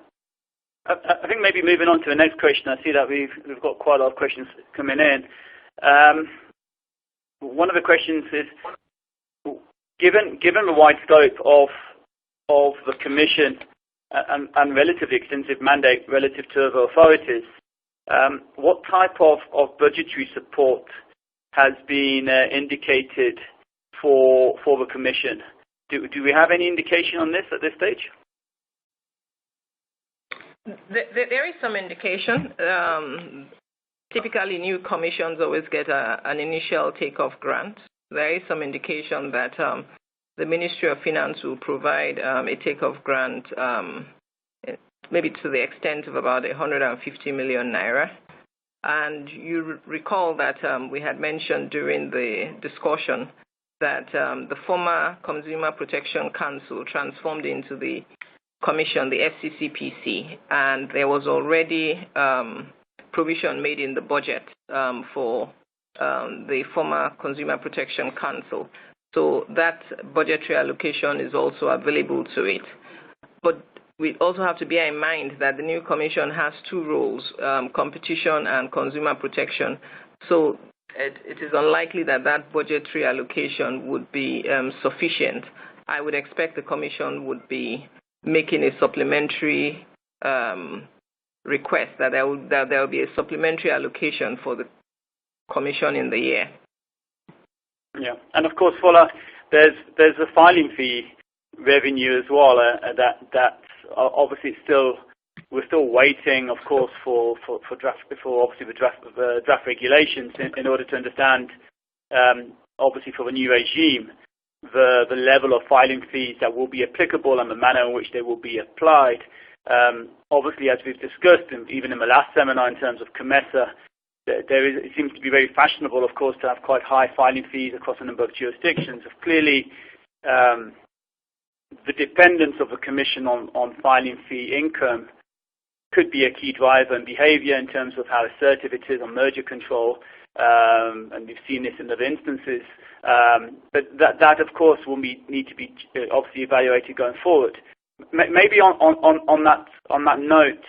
I think maybe moving on to the next question, I see that we've got quite a lot of questions coming in. One of the questions is, given the wide scope of the Commission and relatively extensive mandate relative to other authorities, what type of budgetary support has been indicated for the Commission? Do we have any indication on this at this stage? There is some indication. Typically, new commissions always get an initial take-off grant. There is some indication that the Ministry of Finance will provide a take-off grant, maybe to the extent of about 150 million naira. And you recall that we had mentioned during the discussion that the former Consumer Protection Council transformed into the Commission, the FCCPC, and there was already provision made in the budget for the former Consumer Protection Council. So that budgetary allocation is also available to it. But we also have to bear in mind that the new Commission has two roles, competition and consumer protection. So it is unlikely that that budgetary allocation would be sufficient. I would expect the Commission would be making a supplementary request that there will be a supplementary allocation for the Commission in the year. Yeah, and of course, Fola, there's a filing fee revenue as well. That obviously we're still waiting, of course, for obviously the draft regulations in order to understand, obviously for the new regime, the level of filing fees that will be applicable and the manner in which they will be applied. Obviously, as we've discussed, and even in the last seminar in terms of COMESA, it seems to be very fashionable, of course, to have quite high filing fees across a number of jurisdictions. Clearly, the dependence of the Commission on filing fee income could be a key driver in behavior in terms of how assertive it is on merger control, and we've seen this in other instances. But that of course, will need to be obviously evaluated going forward. Maybe on that note,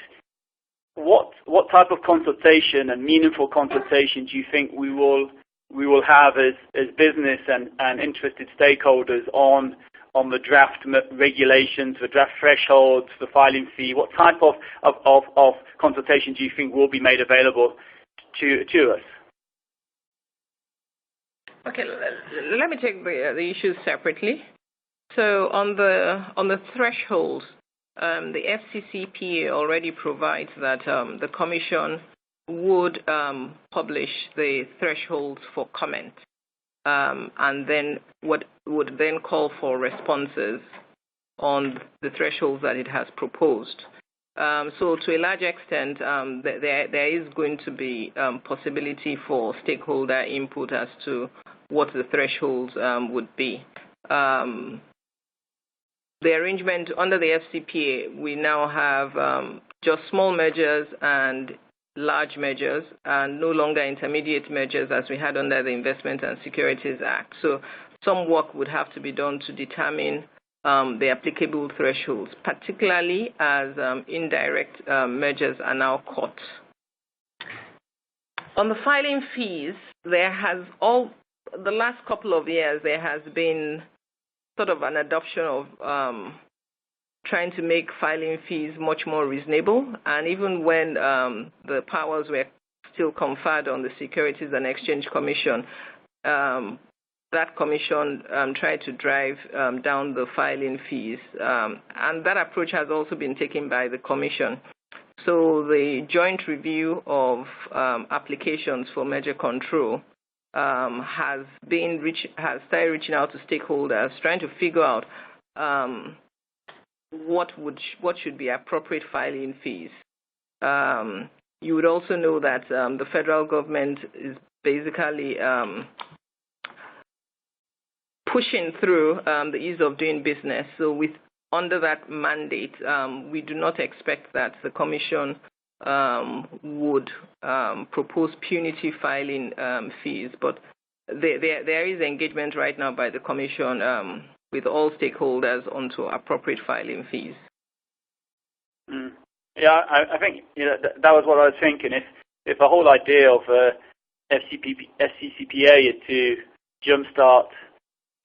what type of consultation and meaningful consultation do you think we will have as business and interested stakeholders on the draft regulations, the draft thresholds, the filing fee? What type of consultation do you think will be made available to us? Okay, let me take the issues separately. So on the thresholds, the FCCPA already provides that the Commission would publish the thresholds for comment, and then what would then call for responses on the thresholds that it has proposed. So to a large extent, there is going to be possibility for stakeholder input as to what the thresholds would be. The arrangement under the FCPA, we now have just small measures and large measures, and no longer intermediate measures as we had under the Investment and Securities Act. So some work would have to be done to determine the applicable thresholds, particularly as indirect measures are now caught. On the filing fees, the last couple of years, there has been sort of an adoption of trying to make filing fees much more reasonable. And even when the powers were still conferred on the Securities and Exchange Commission, that commission tried to drive down the filing fees. And that approach has also been taken by the Commission. So the joint review of applications for merger control has started reaching out to stakeholders, trying to figure out what should be appropriate filing fees. You would also know that the federal government is basically pushing through the ease of doing business. So under that mandate, we do not expect that the Commission would propose punitive filing fees, but there is engagement right now by the Commission with all stakeholders onto appropriate filing fees. Yeah, I think that was what I was thinking. If the whole idea of FCCPA is to jumpstart,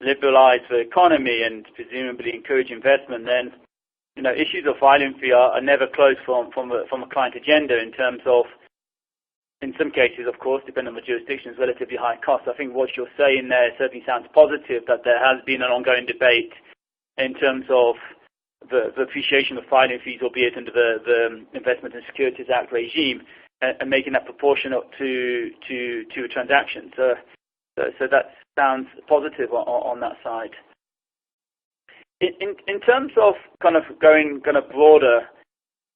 liberalize the economy and presumably encourage investment, then issues of filing fee are never closed from a client agenda in terms of, in some cases, of course, depending on the jurisdictions, relatively high costs. I think what you're saying there certainly sounds positive, that there has been an ongoing debate in terms of the appreciation of filing fees, albeit under the Investment and Securities Act regime, and making that proportionate to a transaction. So that sounds positive on that side. In terms of going broader,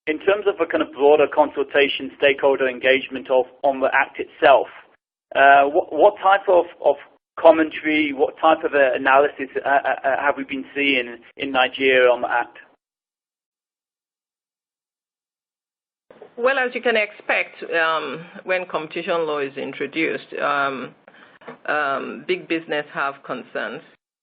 in terms of a broader consultation, stakeholder engagement on the Act itself, what type of commentary, what type of analysis have we been seeing in Nigeria on the Act? Well, as you can expect, when competition law is introduced, big business have concerns.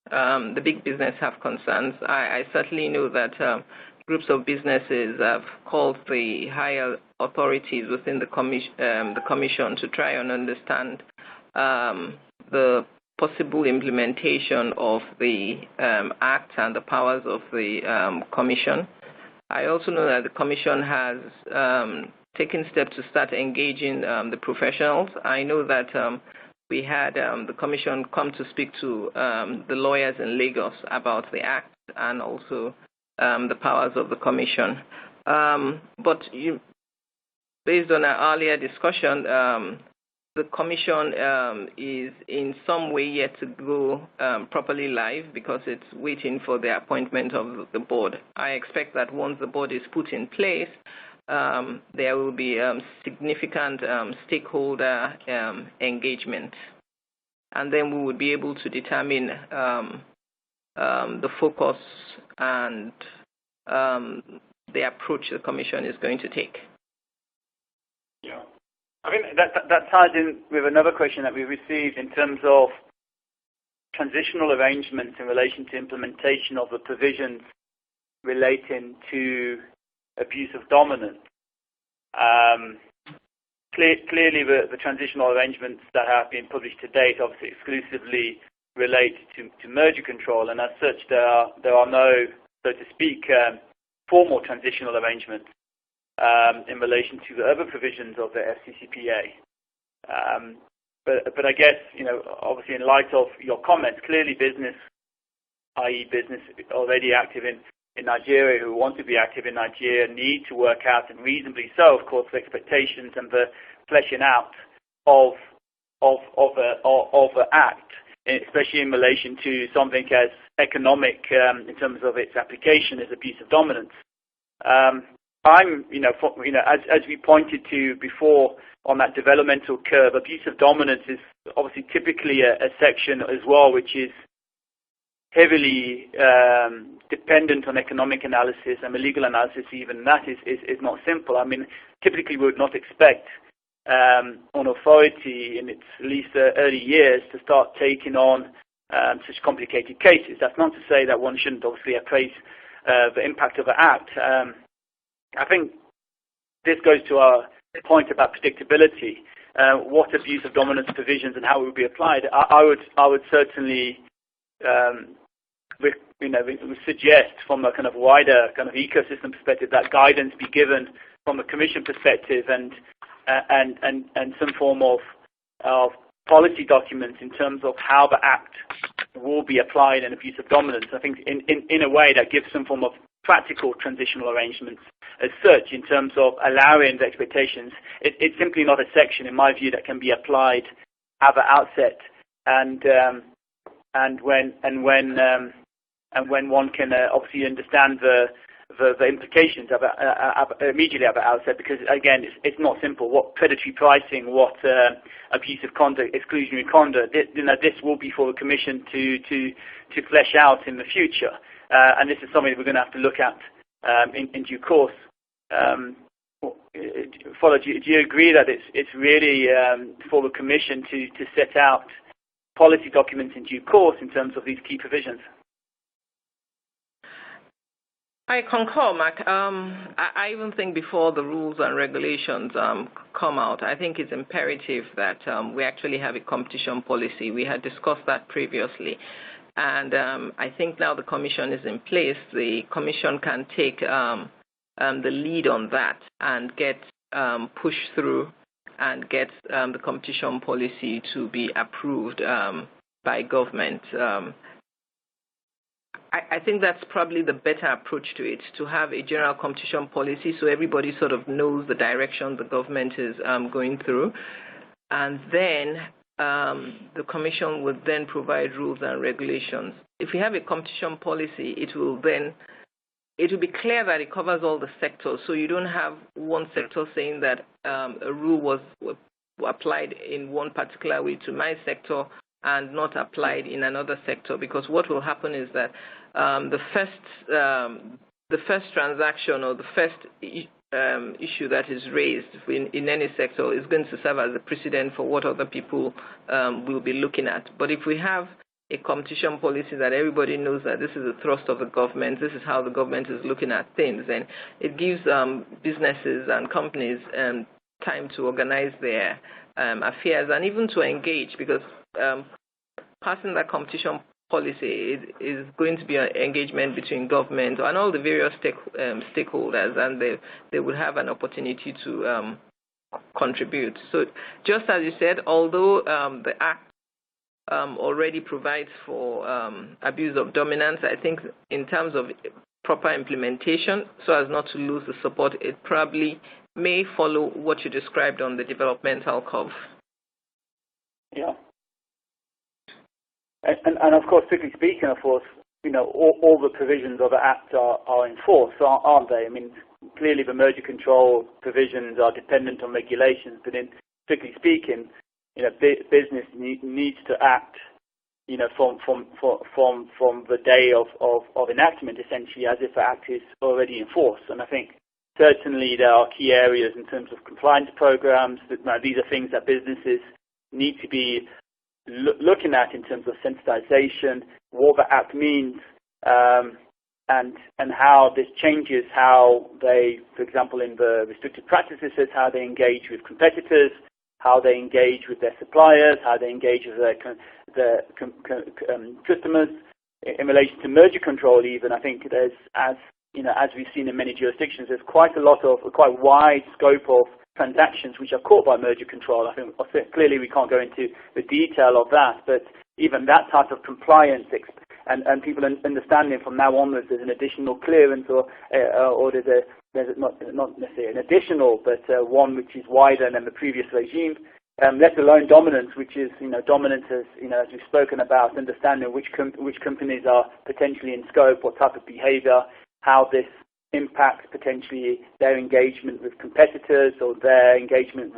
The big business have concerns. I certainly know that groups of businesses have called the higher authorities within the commission to try and understand the possible implementation of the Act and the powers of the Commission. I also know that the Commission has taken steps to start engaging the professionals. I know that we had the Commission come to speak to the lawyers in Lagos about the Act and also the powers of the Commission. But based on our earlier discussion, the Commission is in some way yet to go properly live because it's waiting for the appointment of the board. I expect that once the board is put in place, there will be significant stakeholder engagement. And then we would be able to determine the focus and the approach the Commission is going to take. Yeah. I think that ties in with another question that we received in terms of transitional arrangements in relation to implementation of the provisions relating to abuse of dominance. Clearly, the transitional arrangements that have been published to date obviously exclusively relate to merger control, and as such, there are no, so to speak, formal transitional arrangements in relation to the other provisions of the FCCPA. But I guess, obviously in light of your comments, clearly business, i.e. business already active in Nigeria, who want to be active in Nigeria, need to work out, and reasonably so, of course, the expectations and the fleshing out of the Act, especially in relation to something as economic in terms of its application as abuse of dominance. As we pointed to before on that developmental curve, abuse of dominance is obviously typically a section as well, which is heavily dependent on economic analysis and the legal analysis. Even that is not simple. I mean, typically we would not expect an authority in its at least early years to start taking on such complicated cases. That's not to say that one shouldn't obviously appraise the impact of the Act. I think this goes to our point about predictability. What abuse of dominance provisions and how it would be applied. I would certainly suggest from a wider ecosystem perspective that guidance be given from a Commission perspective and some form of policy documents in terms of how the Act will be applied in abuse of dominance. I think in a way that gives some form of practical transitional arrangements as such in terms of allowing the expectations. It's simply not a section, in my view, that can be applied at the outset and when one can obviously understand the implications immediately at the outset, because again, it's not simple. What predatory pricing, what abusive conduct, exclusionary conduct, this will be for the Commission to flesh out in the future, and this is something we're going to have to look at in due course. Do you agree that it's really for the Commission to set out policy documents in due course in terms of these key provisions. I concur, Mark. I even think before the rules and regulations come out, I think it's imperative that we actually have a competition policy. We had discussed that previously. And I think now the commission is in place. The commission can take the lead on that and get pushed through and get the competition policy to be approved by government. I think that's probably the better approach to it, to have a general competition policy so everybody sort of knows the direction the government is going through. And then the commission would then provide rules and regulations. If we have a competition policy, it will be clear that it covers all the sectors. So you don't have one sector saying that a rule was applied in one particular way to my sector and not applied in another sector, because what will happen is that the first transaction or the first issue that is raised in any sector is going to serve as a precedent for what other people will be looking at. But if we have a competition policy that everybody knows that this is the thrust of the government, this is how the government is looking at things, and it gives businesses and companies time to organize their affairs and even to engage, because passing that competition policy is going to be an engagement between government and all the various stakeholders, and they will have an opportunity to contribute. So just as you said, although the Act already provides for abuse of dominance, I think in terms of proper implementation, so as not to lose the support, it probably may follow what you described on the developmental curve. Yeah. And of course, strictly speaking, of course, all the provisions of the Act are enforced, aren't they? I mean, clearly the merger control provisions are dependent on regulations, but strictly speaking, business needs to act, from the day of enactment, essentially, as if the Act is already enforced. And I think certainly there are key areas in terms of compliance programs. These are things that businesses need to be looking at in terms of sensitization, what the Act means, and how this changes how they, for example, in the restricted practices, how they engage with competitors, how they engage with their suppliers, how they engage with their customers. In relation to merger control, even, I think there's, as we've seen in many jurisdictions, there's quite wide scope of transactions which are caught by merger control. I think clearly we can't go into the detail of that, but even that type of compliance and people understanding from now onwards there's an additional clearance or there's not necessarily an additional, but one which is wider than the previous regime, let alone dominance, which is dominance as as we've spoken about, understanding which companies are potentially in scope, what type of behaviour, how this impacts potentially their engagement with competitors or their engagement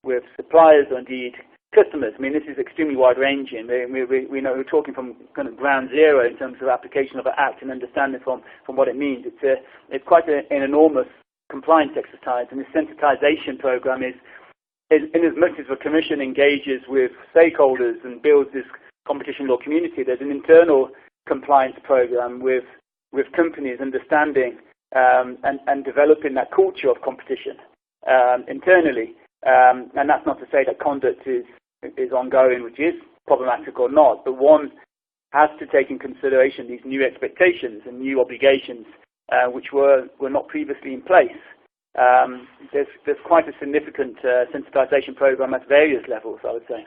with suppliers or indeed customers. I mean, this is extremely wide-ranging. We know we're talking from kind of ground zero in terms of application of the Act and understanding from what it means. It's quite an enormous compliance exercise, and the sensitization program is in as much as the Commission engages with stakeholders and builds this competition law community, there's an internal compliance program with companies understanding and developing that culture of competition internally. And that's not to say that conduct is ongoing, which is problematic or not, but one has to take in consideration these new expectations and new obligations which were not previously in place. There's quite a significant sensitization program at various levels, I would say.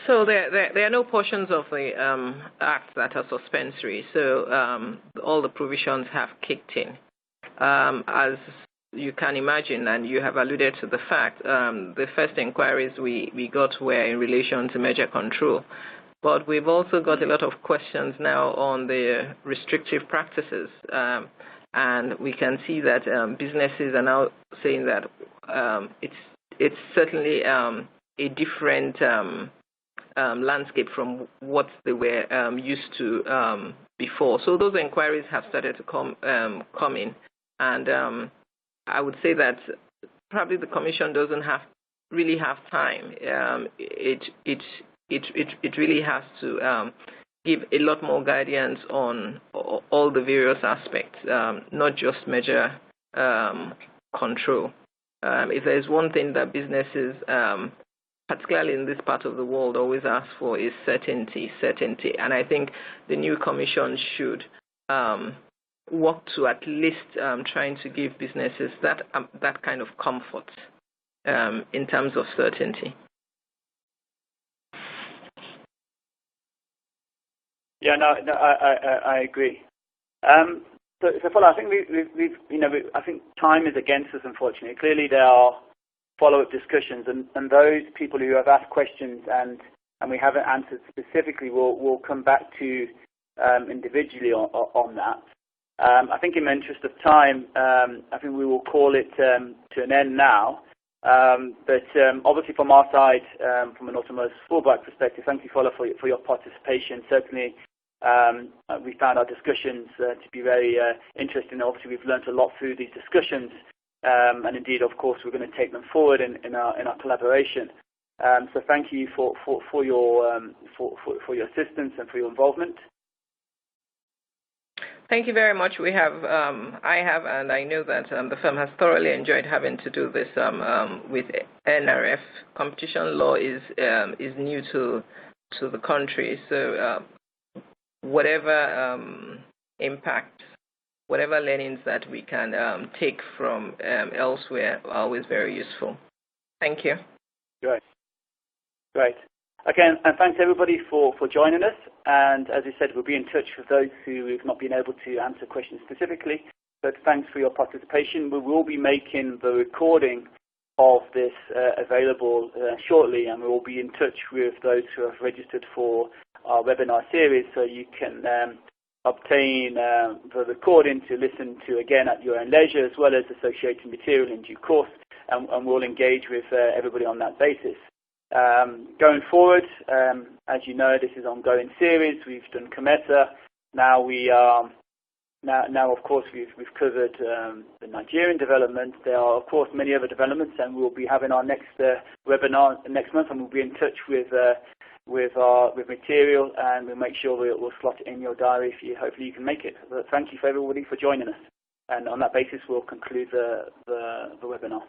So there are no portions of the Act that are suspensory. So all the provisions have kicked in. As you can imagine, and you have alluded to the fact, the first inquiries we got were in relation to merger control. But we've also got a lot of questions now on the restrictive practices. And we can see that businesses are now saying that it's certainly a different landscape from what they were used to before. So those inquiries have started to come in. And I would say that probably the Commission doesn't have really have time. It really has to give a lot more guidance on all the various aspects, not just measure control. If there's one thing that businesses, particularly in this part of the world, always ask for is certainty. And I think the new commission should work to at least trying to give businesses that kind of comfort in terms of certainty. Yeah, no, I agree. So Paula, I think I think time is against us, unfortunately. Clearly, there are follow-up discussions, and those people who have asked questions and we haven't answered specifically, we'll come back to individually on that. I think in the interest of time, I think we will call it to an end now. But obviously from our side, from an autonomous Fulbright perspective, thank you, Paula, for your participation. Certainly, we found our discussions to be very interesting. Obviously, we've learned a lot through these discussions, and indeed, of course, we're going to take them forward in our collaboration. So thank you for your assistance and for your involvement. Thank you very much. I have, and I know that the firm has thoroughly enjoyed having to do this with NRF. Competition law is new to the country, so whatever impact, whatever learnings that we can take from elsewhere are always very useful. Thank you. Great. Again, and thanks everybody for joining us. And as I said, we'll be in touch with those who have not been able to answer questions specifically. But thanks for your participation. We will be making the recording of this available shortly, and we will be in touch with those who have registered for our webinar series, so you can obtain the recording to listen to again at your own leisure, as well as associated material in due course, and we'll engage with everybody on that basis. Going forward, as you know, this is an ongoing series. We've done COMESA. Now of course, we've covered the Nigerian development. There are, of course, many other developments, and we'll be having our next webinar next month, and we'll be in touch with material, and we'll make sure we'll slot it in your diary if hopefully you can make it. But thank you for everybody for joining us, and on that basis, we'll conclude the webinar.